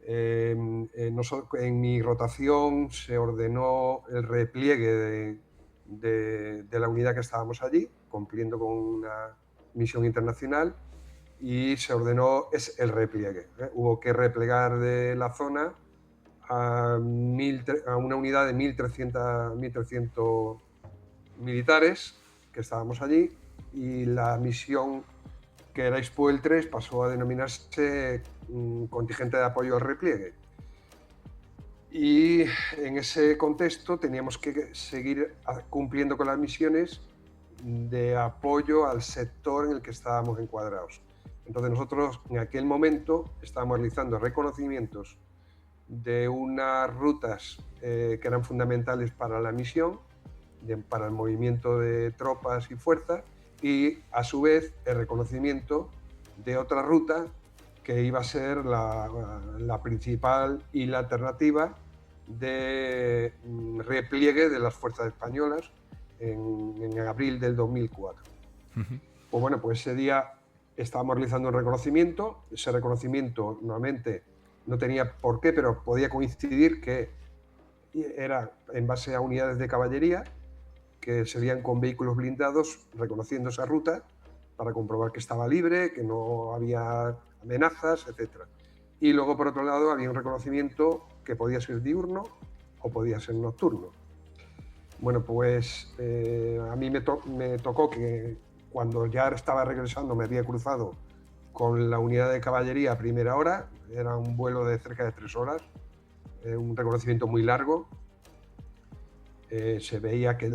en mi rotación se ordenó el repliegue de la unidad que estábamos allí, cumpliendo con una misión internacional, y se ordenó el repliegue. Hubo que replegar de la zona a una unidad de 1.300 militares que estábamos allí, y la misión, que era Expo 3, pasó a denominarse contingente de apoyo al repliegue. Y en ese contexto teníamos que seguir cumpliendo con las misiones de apoyo al sector en el que estábamos encuadrados. Entonces nosotros en aquel momento estábamos realizando reconocimientos de unas rutas que eran fundamentales para la misión, para el movimiento de tropas y fuerzas, y a su vez el reconocimiento de otra ruta que iba a ser la principal y la alternativa de repliegue de las fuerzas españolas en abril del 2004. Pues bueno, pues ese día estábamos realizando un reconocimiento. Ese reconocimiento normalmente no tenía por qué, pero podía coincidir que era en base a unidades de caballería que serían con vehículos blindados reconociendo esa ruta para comprobar que estaba libre, que no había amenazas, etc. Y luego, por otro lado, había un reconocimiento que podía ser diurno o podía ser nocturno. Bueno, pues a mí me tocó que cuando ya estaba regresando me había cruzado con la unidad de caballería a primera hora. Era un vuelo de cerca de 3 horas, un reconocimiento muy largo. Se veía que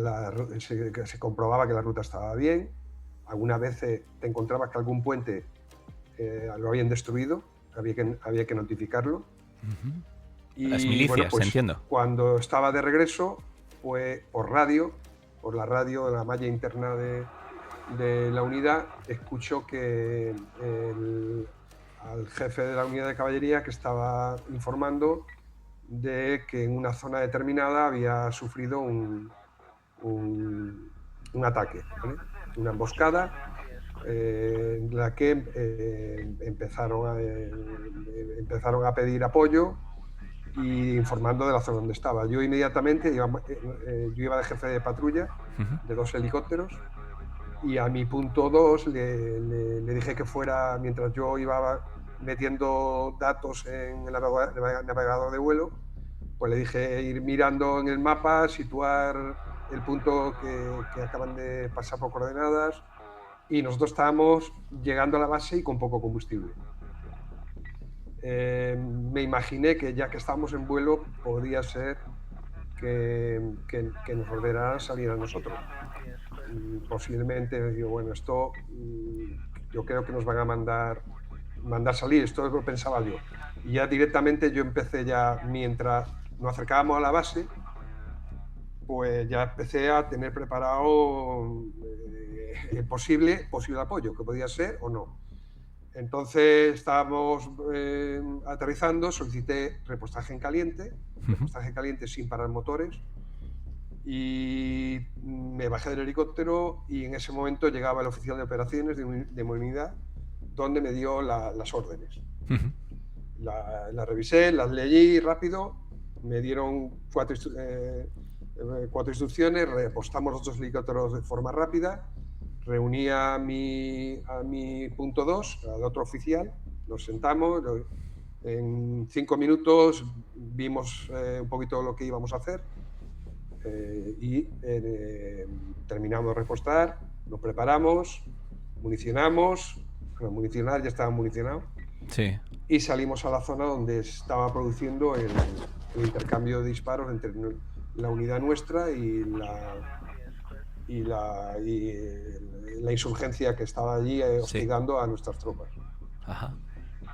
se comprobaba que la ruta estaba bien. Algunas veces te encontrabas que algún puente lo habían destruido, había que notificarlo. Y las milicias, bueno, pues, entiendo. Cuando estaba de regreso, pues por la radio de la malla interna de la unidad, escuchó que al jefe de la unidad de caballería que estaba informando de que en una zona determinada había sufrido un ataque, ¿vale? Una emboscada en la que empezaron a pedir apoyo y informando de la zona donde estaba. Yo inmediatamente yo iba de jefe de patrulla de 2 helicópteros, y a mi punto 2 le dije que fuera, mientras yo iba metiendo datos en el navegador de vuelo, pues le dije ir mirando en el mapa, situar el punto que acaban de pasar por coordenadas, y nosotros estábamos llegando a la base y con poco combustible. Me imaginé que ya que estábamos en vuelo, podría ser que nos ordenaran salir a nosotros. Posiblemente, digo, bueno, esto yo creo que nos van a mandar mandar salir, esto lo pensaba yo. Y ya directamente yo empecé ya, mientras nos acercábamos a la base, pues ya empecé a tener preparado posible apoyo, que podía ser o no. Entonces estábamos aterrizando, solicité repostaje en caliente sin parar motores, y me bajé del helicóptero y en ese momento llegaba el oficial de operaciones de mi unidad, donde me dio las órdenes. La revisé, las leí rápido, me dieron cuatro instrucciones, repostamos los 2 helicópteros de forma rápida, reuní a mi punto 2, al otro oficial, nos sentamos, en 5 minutos vimos un poquito lo que íbamos a hacer, y terminamos de repostar, nos preparamos, municionamos, municionar, ya estaba municionado, Sí. y salimos a la zona donde estaba produciendo el intercambio de disparos entre la unidad nuestra y la insurgencia que estaba allí hostigando a nuestras tropas. Ajá.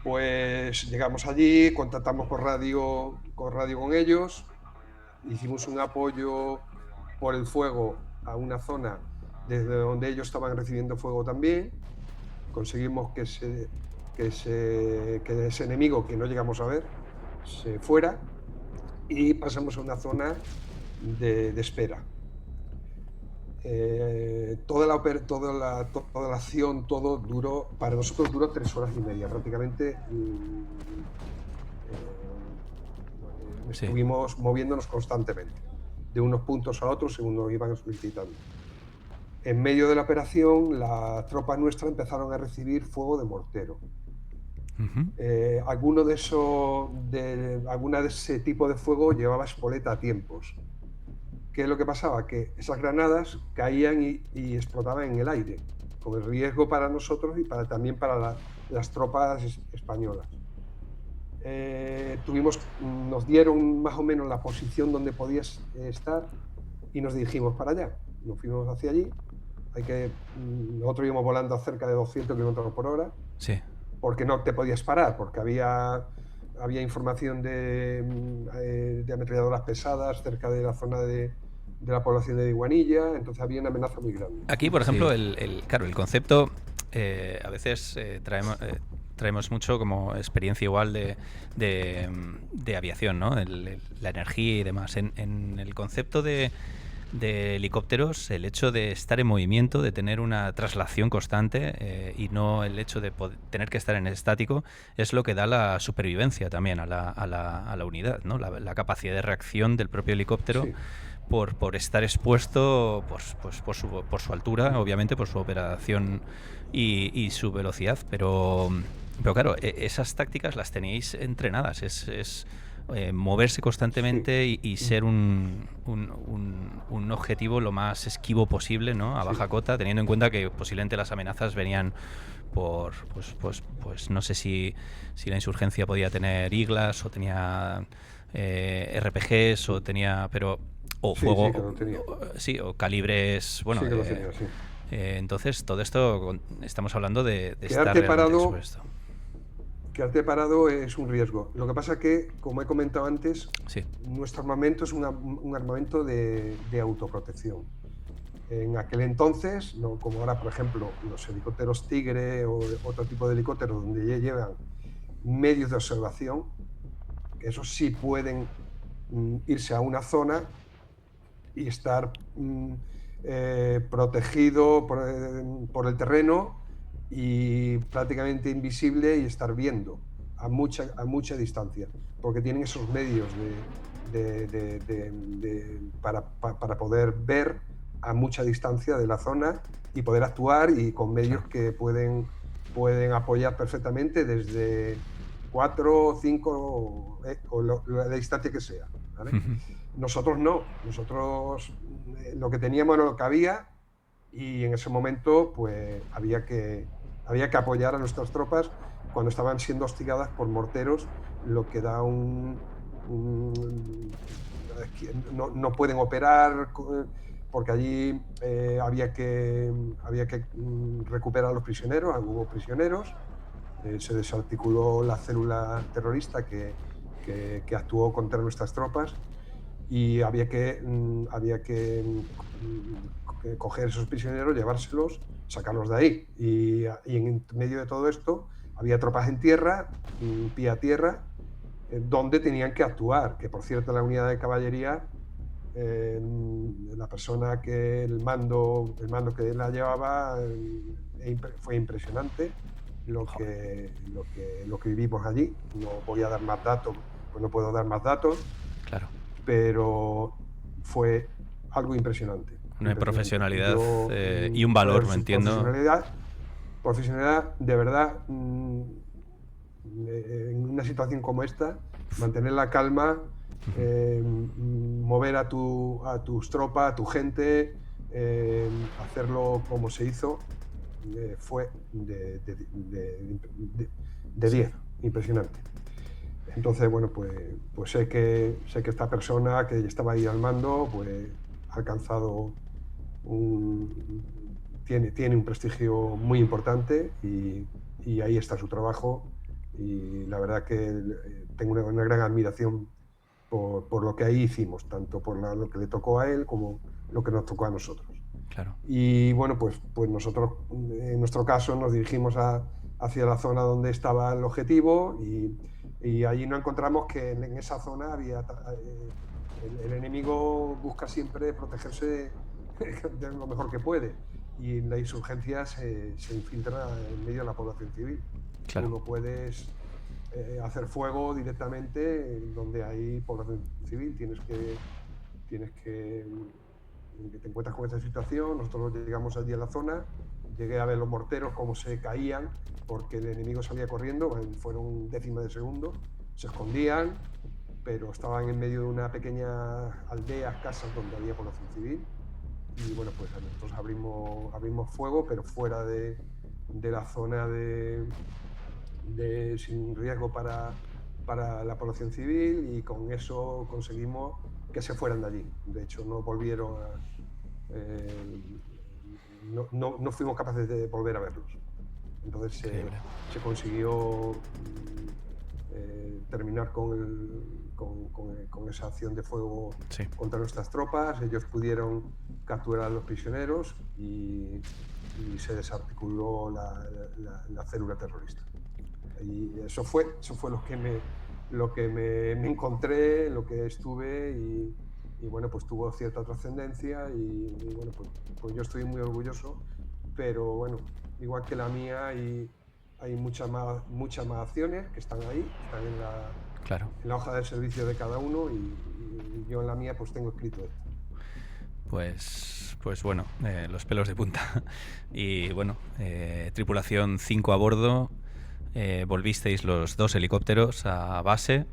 Pues llegamos allí, contactamos por radio con ellos, hicimos un apoyo por el fuego a una zona desde donde ellos estaban recibiendo fuego también. Conseguimos que ese enemigo, que no llegamos a ver, se fuera, y pasamos a una zona de espera. Toda la acción, todo duró, para nosotros duró 3 horas y media, prácticamente. Estuvimos moviéndonos constantemente, de unos puntos a otros según nos iban solicitando. En medio de la operación, las tropas nuestras empezaron a recibir fuego de mortero. Alguna de ese tipo de fuego llevaba espoleta a tiempos. ¿Qué es lo que pasaba? Que esas granadas caían y explotaban en el aire, con el riesgo para nosotros y también para las tropas españolas. Nos dieron más o menos la posición donde podías estar y nos dirigimos para allá. Nos fuimos hacia allí. Nosotros íbamos volando a cerca de 200 kilómetros por hora. Sí. Porque no te podías parar, porque había información de ametralladoras pesadas cerca de la zona de la población de Diguanilla, entonces había una amenaza muy grande. Aquí, por ejemplo, claro, el concepto, a veces traemos mucho como experiencia igual de aviación, ¿no? La energía y demás. En el concepto de helicópteros, el hecho de estar en movimiento, de tener una traslación constante y no el hecho de tener que estar en estático, es lo que da la supervivencia también a la unidad, ¿no? La capacidad de reacción del propio helicóptero. Sí. Por estar expuesto por su altura, obviamente, por su operación y su velocidad, pero claro, esas tácticas las tenéis entrenadas, es moverse constantemente y ser un objetivo lo más esquivo posible, ¿no? A baja cota, teniendo en cuenta que posiblemente las amenazas venían por pues no sé si la insurgencia podía tener iglas o tenía RPGs o tenía fuego, o calibres, bueno, sí que lo tenía, sí. Entonces todo esto estamos hablando de estar realmente expuesto. Quedarte parado es un riesgo. Lo que pasa es que, como he comentado antes, nuestro armamento es un armamento de autoprotección. En aquel entonces, no como ahora, por ejemplo, los helicópteros Tigre o otro tipo de helicópteros donde ya llevan medios de observación, que esos sí pueden irse a una zona y estar protegido por el terreno y prácticamente invisible, y estar viendo a mucha distancia, porque tienen esos medios para poder ver a mucha distancia de la zona y poder actuar, y con medios que pueden apoyar perfectamente desde 4, 5 o la distancia que sea, ¿vale? Nosotros no, nosotros lo que teníamos era lo que había, y en ese momento pues había que apoyar a nuestras tropas cuando estaban siendo hostigadas por morteros, lo que da no pueden operar, porque allí había que recuperar a los prisioneros, hubo prisioneros, se desarticuló la célula terrorista que actuó contra nuestras tropas y había que coger esos prisioneros, llevárselos, sacarlos de ahí. Y en medio de todo esto había tropas en tierra, pie a tierra, donde tenían que actuar. Que por cierto, la unidad de caballería, la persona que el mando que la llevaba, fue impresionante lo que vivimos allí. No voy a dar más datos, pues no puedo dar más datos. Claro. Pero fue algo impresionante. Una profesionalidad y un valor, me entiendo. Profesionalidad, de verdad, en una situación como esta, mantener la calma, mover a tus tropas, a tu gente, hacerlo como se hizo, fue de 10, impresionante. Entonces, bueno, pues sé que esta persona que estaba ahí al mando, pues ha alcanzado tiene un prestigio muy importante y ahí está su trabajo. Y la verdad que tengo una gran admiración por lo que ahí hicimos, tanto por lo que le tocó a él como lo que nos tocó a nosotros. Claro. Y bueno, pues nosotros, en nuestro caso, nos dirigimos hacia la zona donde estaba el objetivo y allí nos encontramos que en esa zona había el enemigo busca siempre protegerse de lo mejor que puede, y la insurgencia se infiltra en medio de la población civil. Claro. Tú no puedes hacer fuego directamente donde hay población civil, tienes que te encuentras con esta situación. Nosotros llegamos allí a la zona, llegué a ver los morteros cómo se caían porque el enemigo salía corriendo, fueron décimas de segundo, se escondían, pero estaban en medio de una pequeña aldea, casas donde había población civil, y bueno, pues nosotros abrimos fuego, pero fuera de la zona sin riesgo para la población civil, y con eso conseguimos que se fueran de allí. De hecho, no volvieron no fuimos capaces de volver a verlos. Entonces se consiguió terminar con esa acción de fuego contra nuestras tropas. Ellos pudieron capturar a los prisioneros y se desarticuló la célula terrorista. Y eso fue lo que me encontré, lo que estuve, y bueno, pues tuvo cierta trascendencia y bueno, pues yo estoy muy orgulloso, pero bueno, igual que la mía hay muchas más acciones que están ahí, están en la hoja de servicio de cada uno, y yo en la mía pues tengo escrito esto. Pues bueno, los pelos de punta. Y bueno, tripulación 5 a bordo, volvisteis los 2 helicópteros a base,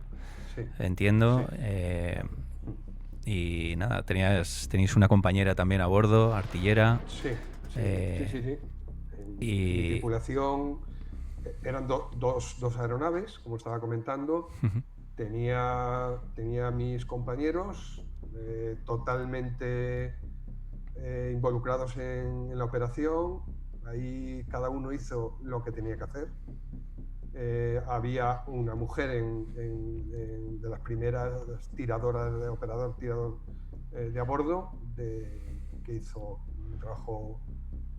entiendo. Sí. Y nada, tenéis una compañera también a bordo, artillera. Sí. Mi tripulación eran dos aeronaves, como estaba comentando. Tenía mis compañeros totalmente involucrados en la operación. Ahí cada uno hizo lo que tenía que hacer. Había una mujer de las primeras tiradoras, operador tirador de a bordo, que hizo un trabajo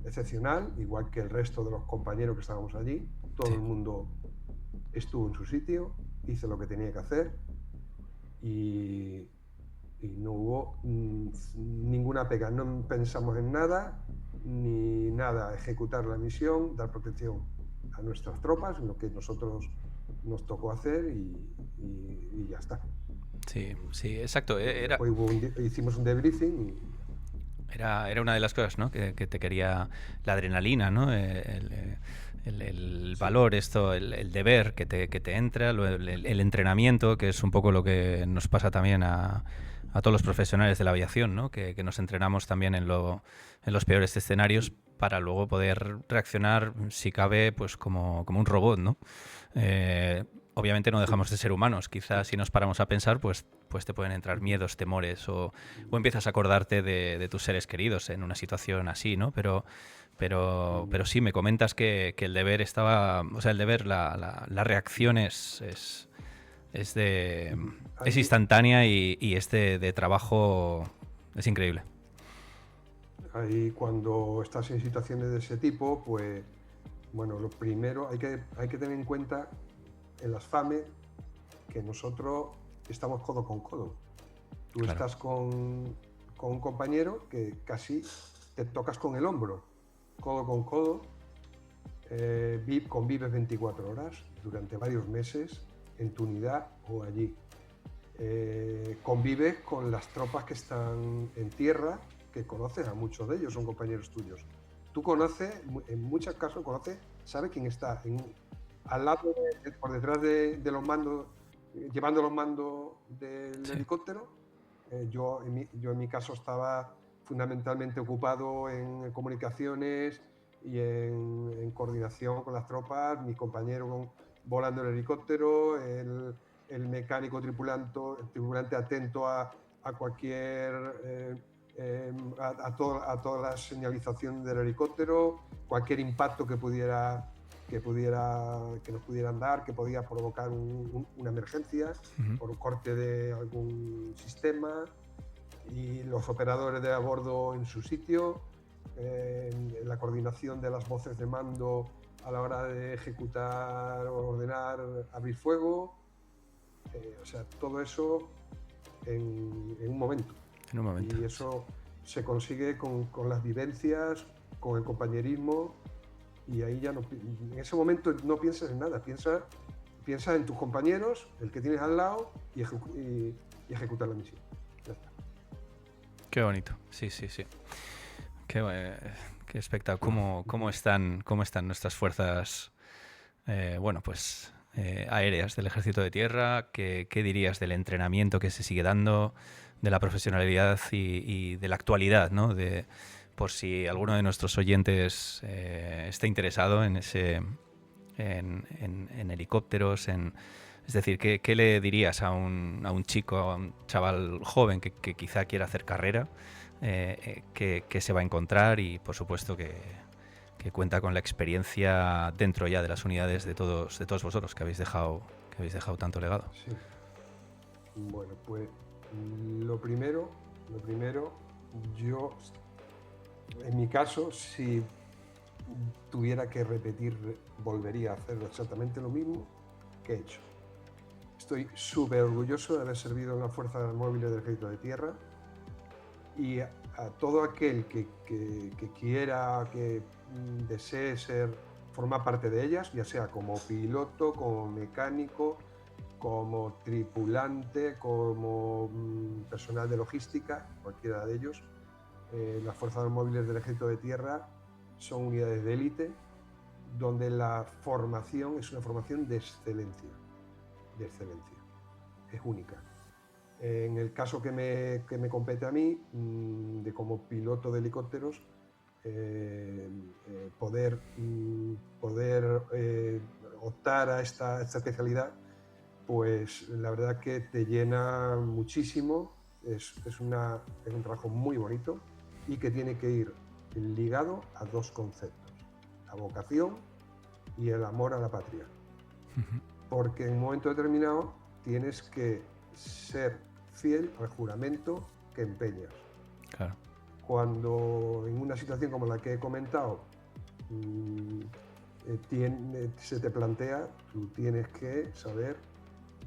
excepcional, igual que el resto de los compañeros que estábamos allí. Todo el mundo estuvo en su sitio, hizo lo que tenía que hacer, y no hubo ninguna pega. No pensamos en nada, ni nada, ejecutar la misión, dar protección a nuestras tropas, lo que nosotros nos tocó hacer, y ya está. Sí, exacto. Hicimos un debriefing Era una de las cosas, ¿no? que te quería, la adrenalina, ¿no? El valor, el deber que te entra, el entrenamiento, que es un poco lo que nos pasa también a todos los profesionales de la aviación, ¿no? Que nos entrenamos también en los peores escenarios para luego poder reaccionar, si cabe, pues como un robot, ¿no? obviamente no dejamos de ser humanos. Quizás si nos paramos a pensar, pues te pueden entrar miedos, temores o empiezas a acordarte de tus seres queridos en una situación así, ¿no? Pero sí, me comentas que el deber estaba, o sea, el deber, la reacción es Ahí, instantánea y de trabajo es increíble. ahí cuando estás en situaciones de ese tipo, pues bueno, lo primero hay que tener en cuenta en las FAME que nosotros estamos codo con codo. Tú Claro. estás con un compañero que casi te tocas con el hombro, codo con codo, convives 24 horas durante varios meses en tu unidad o allí. Convives con las tropas que están en tierra, que conoces a muchos de ellos, son compañeros tuyos. Tú conoces, en muchos casos conoces, sabes quién está al lado, por detrás de los mandos, llevando los mandos del Sí. helicóptero. Yo en mi caso estaba fundamentalmente ocupado en comunicaciones y en coordinación con las tropas, mi compañero volando el helicóptero, el mecánico tripulante atento a cualquier a toda la señalización del helicóptero, cualquier impacto que nos pudieran dar, que podía provocar una emergencia Ujú. por un corte de algún sistema, y los operadores de a bordo en su sitio, en la coordinación de las voces de mando a la hora de ejecutar o ordenar abrir fuego, o sea, todo eso en un momento. En un momento. Y eso se consigue con las vivencias, con el compañerismo, y ahí ya no, en ese momento no piensas en nada, piensa en tus compañeros, el que tienes al lado, y ejecutar la misión. Ya está. Qué bonito. Sí, sí, sí. Qué espectáculo. ¿Cómo están nuestras fuerzas, bueno, pues aéreas del Ejército de Tierra? ¿Qué dirías del entrenamiento que se sigue dando, de la profesionalidad y de la actualidad, ¿no? Por si alguno de nuestros oyentes está interesado en en helicópteros, es decir, ¿qué le dirías a un chico, a un chaval joven que quizá quiera hacer carrera? Que se va a encontrar y por supuesto que cuenta con la experiencia dentro ya de las unidades de todos vosotros que habéis dejado tanto legado. Sí. Bueno, pues lo primero, yo, en mi caso, si tuviera que repetir, volvería a hacer exactamente lo mismo que he hecho. Estoy súper orgulloso de haber servido en las Fuerzas Móviles del Ejército de Tierra, y a todo aquel que quiera, que desee formar parte de ellas, ya sea como piloto, como mecánico, como tripulante, como personal de logística, cualquiera de ellos. Las Fuerzas Móviles del Ejército de Tierra son unidades de élite donde la formación es una formación de excelencia, es única. En el caso que me compete a mí, de como piloto de helicópteros, poder optar a esta especialidad, pues la verdad que te llena muchísimo, es un trabajo muy bonito y que tiene que ir ligado a dos conceptos: la vocación y el amor a la patria. Porque en un momento determinado tienes que ser fiel al juramento que empeñas. Claro. Cuando en una situación como la que he comentado se te plantea, tú tienes que saber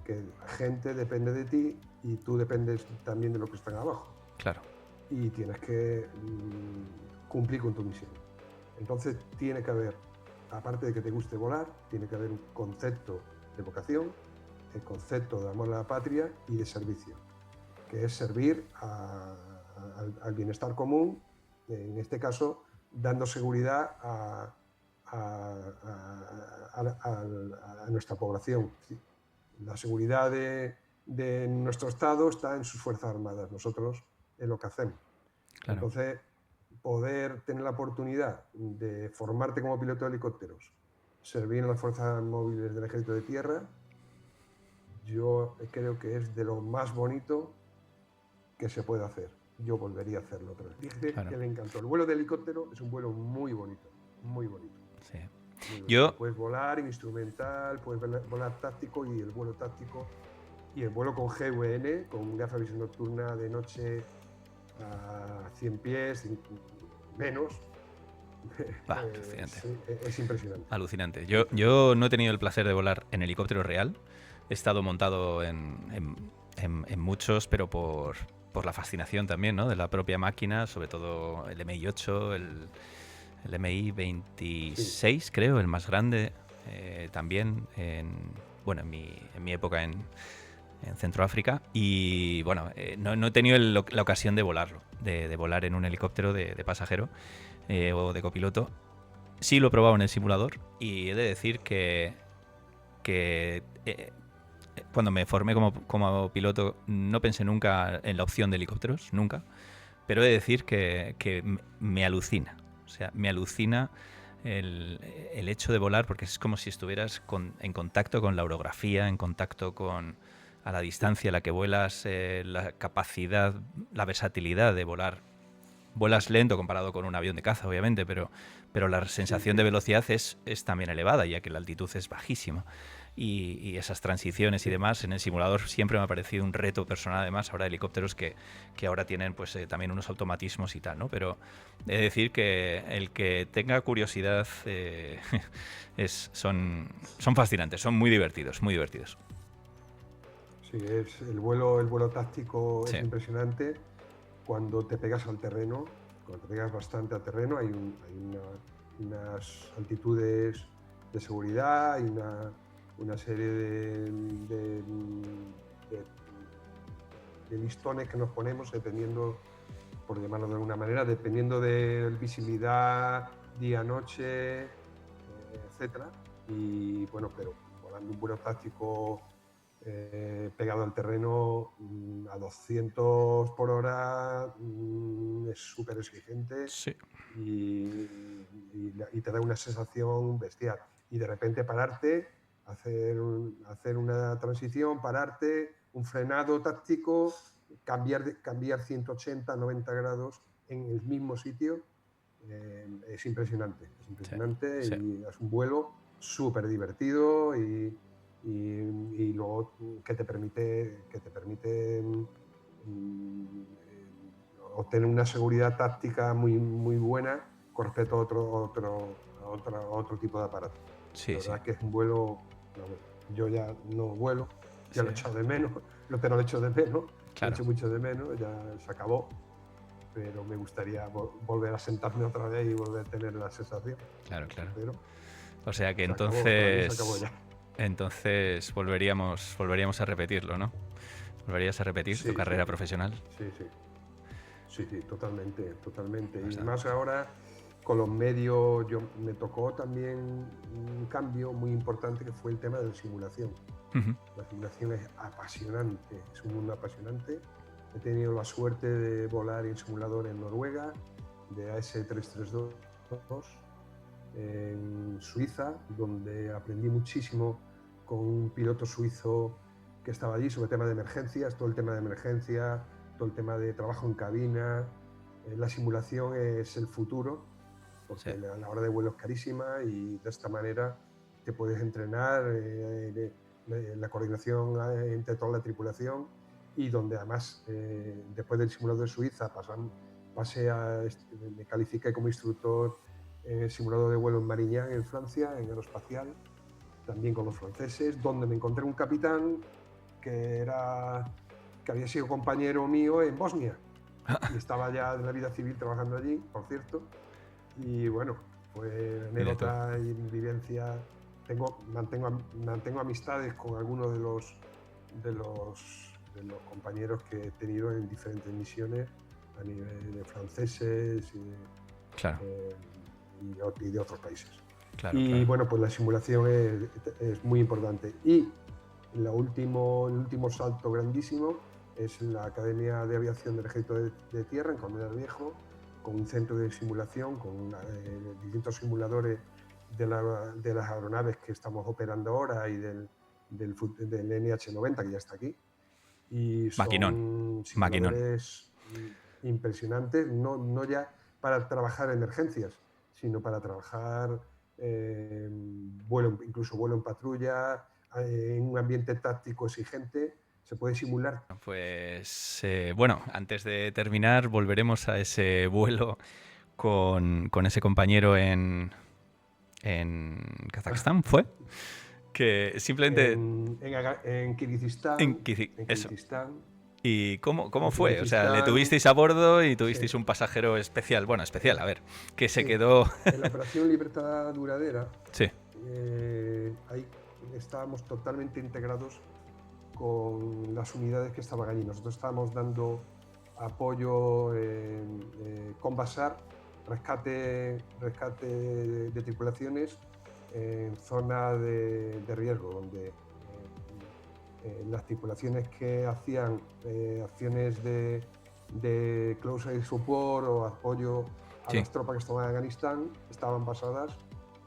que la gente depende de ti y tú dependes también de los que están abajo. Claro. Y tienes que cumplir con tu misión. Entonces tiene que haber, aparte de que te guste volar, tiene que haber un concepto de vocación, el concepto de amor a la patria y de servicio, que es servir al bienestar común, en este caso dando seguridad a nuestra población. La seguridad de nuestro Estado está en sus Fuerzas Armadas, nosotros en lo que hacemos. Claro. Entonces, poder tener la oportunidad de formarte como piloto de helicópteros, servir en las Fuerzas Móviles del Ejército de Tierra, yo creo que es de lo más bonito que se puede hacer. Yo volvería a hacerlo otra vez. Dije Claro, que me encantó. El vuelo de helicóptero es un vuelo muy bonito, muy bonito, sí. muy bonito. Yo, Puedes volar instrumental, puedes volar táctico y el vuelo táctico y el vuelo con GVN, con gafas de visión nocturna de noche a 100 pies, menos, alucinante. es impresionante. Alucinante. Impresionante. Yo no he tenido el placer de volar en helicóptero real. He estado montado en muchos, pero por la fascinación también, ¿no? De la propia máquina, sobre todo el MI8, el Sí, MI26, creo, el más grande, también bueno, en mi época en Centroáfrica. Y bueno, no he tenido la ocasión de volarlo, de volar en un helicóptero de pasajero o de copiloto. Sí lo he probado en el simulador y he de decir que cuando me formé como piloto no pensé nunca en la opción de helicópteros, nunca. Pero he de decir que me alucina. O sea, me alucina el hecho de volar porque es como si estuvieras en contacto con la orografía, en contacto con a la distancia a la que vuelas, la capacidad, la versatilidad de volar. Vuelas lento comparado con un avión de caza, obviamente, pero la sí, sensación de velocidad es también elevada, ya que la altitud es bajísima. Y esas transiciones y sí. demás en el simulador siempre me ha parecido un reto personal, además, ahora helicópteros que ahora tienen pues también unos automatismos y tal, ¿no? Pero he de decir que el que tenga curiosidad son fascinantes, son muy divertidos, muy divertidos. Sí, el vuelo táctico Sí. es impresionante cuando te pegas al terreno, cuando te pegas bastante al terreno, unas altitudes de seguridad, hay una serie de- de listones que nos ponemos dependiendo, por llamarlo de alguna manera, dependiendo de visibilidad, día, noche, etcétera. Y bueno, pero volando un vuelo táctico pegado al terreno a 200 por hora, es súper exigente Sí. y te da una sensación bestial. Y de repente pararte, hacer una transición, pararte, un frenado táctico, cambiar 180, 90 grados en el mismo sitio, es Sí, impresionante sí, y es un vuelo súper divertido y luego que te permite obtener una seguridad táctica muy buena con respecto a otro tipo de aparato. De sí, sí, verdad que es un vuelo, vamos, yo ya no vuelo, ya sí, lo he echado de menos, pero lo he hecho de menos, lo he claro, hecho mucho de menos, ya se acabó, pero me gustaría volver a sentarme otra vez y volver a tener la sensación. claro, claro. Pero O sea que se acabó, para mí se acabó ya. entonces volveríamos a repetirlo, ¿no? ¿Volverías a repetir tu Sí, sí, carrera profesional? sí, sí, sí, sí, totalmente, totalmente. Y Bastante. más ahora con los medios, me tocó también un cambio muy importante que fue el tema de la simulación. Ujú. La simulación es apasionante, es un mundo apasionante. He tenido la suerte de volar en simulador en Noruega, de AS332, en Suiza, donde aprendí muchísimo con un piloto suizo que estaba allí sobre el tema de emergencias, todo el tema de emergencia, todo el tema de trabajo en cabina. La simulación es el futuro, Sí, porque la hora de vuelo es carísima y de esta manera te puedes entrenar la coordinación entre toda la tripulación y donde además después del simulador de Suiza me califiqué como instructor en el simulador de vuelo en Marignane, en Francia, en aeroespacial, también con los franceses, donde me encontré un capitán que, que había sido compañero mío en Bosnia y estaba ya en la vida civil trabajando allí, por cierto. Y bueno, fue mira tú. anécdota y vivencia. Mantengo amistades con algunos de los compañeros que he tenido en diferentes misiones a nivel de franceses Claro, eh, y de otros países. claro, Y claro. bueno, pues la simulación es muy importante. Y el último salto grandísimo es la Academia de Aviación del Ejército de Tierra en Colmenar Viejo, con un centro de simulación, con distintos simuladores de las aeronaves que estamos operando ahora del NH90, que ya está aquí. Y Maquinón, son maquinón. simuladores impresionantes, no ya para trabajar emergencias, sino para trabajar incluso vuelo en patrulla, en un ambiente táctico exigente, se puede simular. Pues bueno, antes de terminar, volveremos a ese vuelo con ese compañero en Kazajstán, ¿fue? Que simplemente En en Kirguistán, eso. Kirguistán, ¿Y cómo en fue? O sea, le Kirguistán, tuvisteis a bordo y sí, tuvisteis un pasajero especial. Bueno, especial, a ver, que se sí. quedó. En la operación Libertad Duradera, Sí, ahí estábamos totalmente integrados con las unidades que estaban allí. Nosotros estábamos dando apoyo con Basar, rescate de tripulaciones en zona de riesgo, donde las tripulaciones que hacían acciones de close air support o apoyo a sí. las tropas que estaban en Afganistán estaban basadas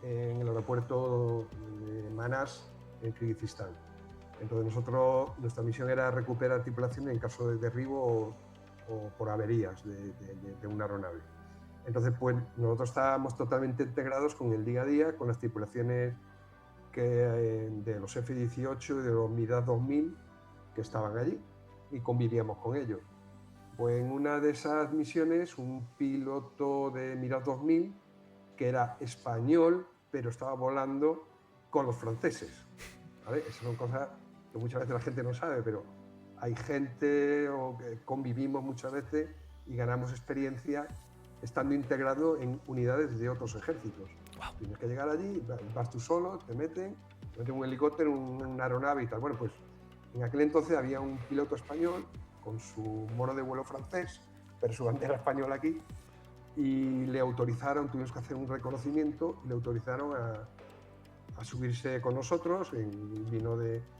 en el aeropuerto de Manas, en Kirguistán. Entonces nuestra misión era recuperar tripulaciones en caso de derribo o por averías de una aeronave. Entonces, pues nosotros estábamos totalmente integrados con el día a día, con las tripulaciones de los F-18 y de los Mirage 2000 que estaban allí y convivíamos con ellos. Pues en una de esas misiones, un piloto de Mirage 2000 que era español, pero estaba volando con los franceses. ¿Vale? Esas son cosas que muchas veces la gente no sabe, pero hay gente o que convivimos muchas veces y ganamos experiencia estando integrado en unidades de otros ejércitos. Wow. Tienes que llegar allí, vas tú solo, te meten un helicóptero, una aeronave y tal. Bueno, pues en aquel entonces había un piloto español con su mono de vuelo francés, pero su bandera española aquí, y le autorizaron, tuvimos que hacer un reconocimiento, y le autorizaron a subirse con nosotros, vino en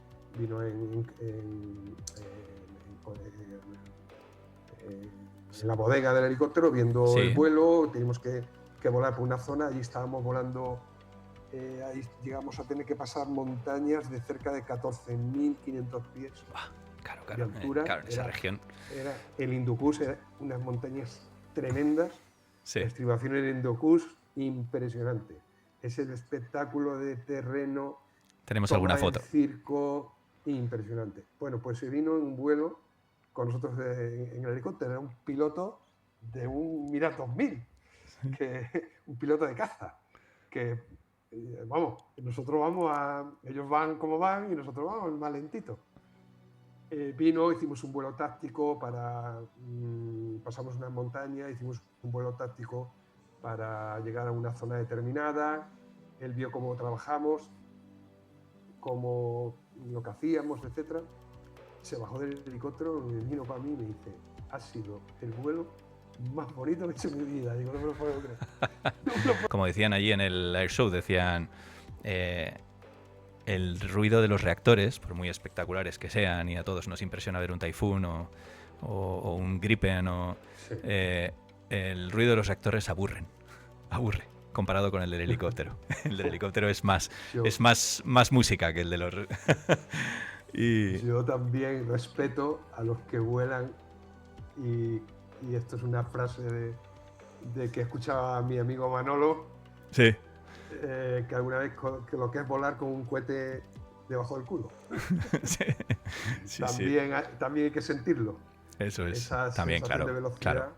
la bodega del helicóptero viendo Sí. el vuelo, teníamos que volar por una zona, allí estábamos volando, ahí llegamos a tener que pasar montañas de cerca de 14.500 pies Claro, de altura. claro, en esa región. Era el Hindu Kush, eran unas montañas tremendas, Sí. la estribación en el Hindu Kush impresionante. Es el espectáculo de terreno. Tenemos alguna foto. Circo impresionante. Bueno, pues se vino en un vuelo con nosotros en el helicóptero, era un piloto de un Mirage 2000, un piloto de caza, que vamos, ellos van como van y nosotros vamos más lentito. Vino, hicimos un vuelo táctico pasamos una montaña, hicimos un vuelo táctico para llegar a una zona determinada, él vio cómo trabajamos, como lo que hacíamos, etcétera. Se bajó del helicóptero, vino para mí y me dice: ha sido el vuelo más bonito que he hecho en mi vida. Digo, no me lo puedo creer. Como decían allí en el Air Show, decían el ruido de los reactores, por muy espectaculares que sean, y a todos nos impresiona ver un Typhoon o un Gripen, Sí. El ruido de los reactores aburre comparado con el del helicóptero. El del helicóptero es más música que el de los... Yo también respeto a los que vuelan, y esto es una frase de que escuchaba a mi amigo Manolo, sí. Que alguna vez que lo que es volar con un cohete debajo del culo. Sí, también hay que sentirlo. Eso es. Esa también, sensación de velocidad,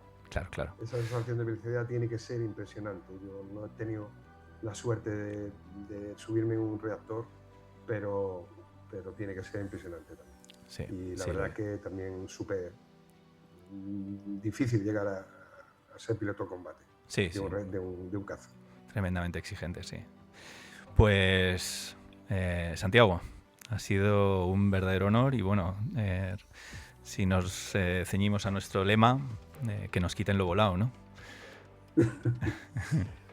claro. Esa sensación de velocidad tiene que ser impresionante. Yo no he tenido la suerte de subirme en un reactor, pero tiene que ser impresionante también. Sí, y la verdad que también súper difícil llegar a ser piloto de combate de un caza. Tremendamente exigente, sí. Pues, Santiago, ha sido un verdadero honor y bueno, si nos ceñimos a nuestro lema, que nos quiten lo volado, ¿no?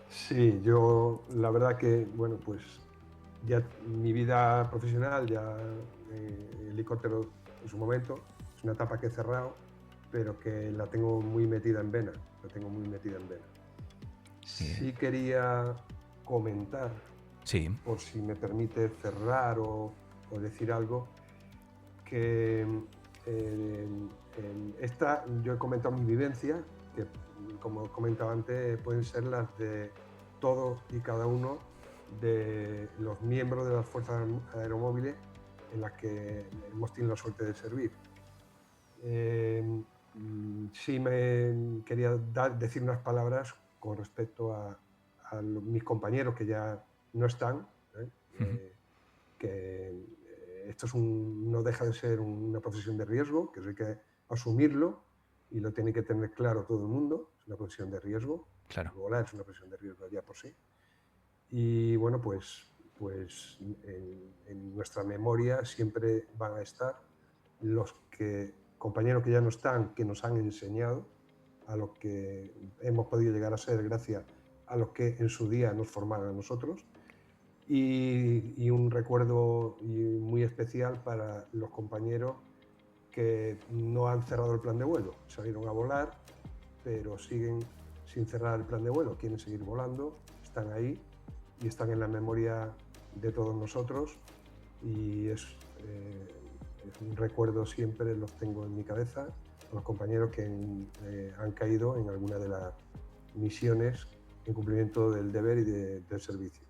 Sí, yo la verdad que, bueno, pues ya mi vida profesional, ya helicóptero en su momento, es una etapa que he cerrado, pero que la tengo muy metida en vena, Sí quería comentar, por si me permite cerrar o o decir algo que yo he comentado mi vivencia, que como comentaba antes, pueden ser las de todos y cada uno de los miembros de las fuerzas aeromóviles en las que hemos tenido la suerte de servir. Sí me quería decir unas palabras con respecto a mis compañeros que ya no están, que esto no deja de ser una profesión de riesgo, que hay que asumirlo y lo tiene que tener claro todo el mundo. Es una profesión de riesgo. Claro. Volar es una profesión de riesgo ya por sí. Y bueno, pues en nuestra memoria siempre van a estar los compañeros que ya no están, que nos han enseñado a lo que hemos podido llegar a ser gracias a los que en su día nos formaron a nosotros. Y un recuerdo muy especial para los compañeros que no han cerrado el plan de vuelo. Salieron a volar, pero siguen sin cerrar el plan de vuelo. Quieren seguir volando, están ahí y están en la memoria de todos nosotros. Y es un recuerdo, siempre los tengo en mi cabeza, a los compañeros que han caído en alguna de las misiones en cumplimiento del deber y del servicio.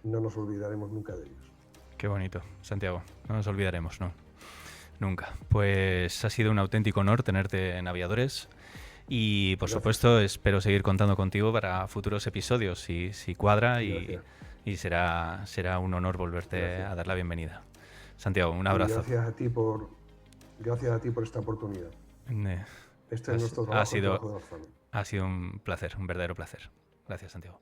No nos olvidaremos nunca de ellos. Qué bonito, Santiago. No nos olvidaremos, ¿no? Nunca. Pues ha sido un auténtico honor tenerte en Aviadores y, por supuesto, espero seguir contando contigo para futuros episodios, si cuadra, y será un honor volverte a dar la bienvenida. Santiago, un abrazo. Gracias a ti por esta oportunidad. Este es nuestro trabajo. Ha sido un placer, un verdadero placer. Gracias, Santiago.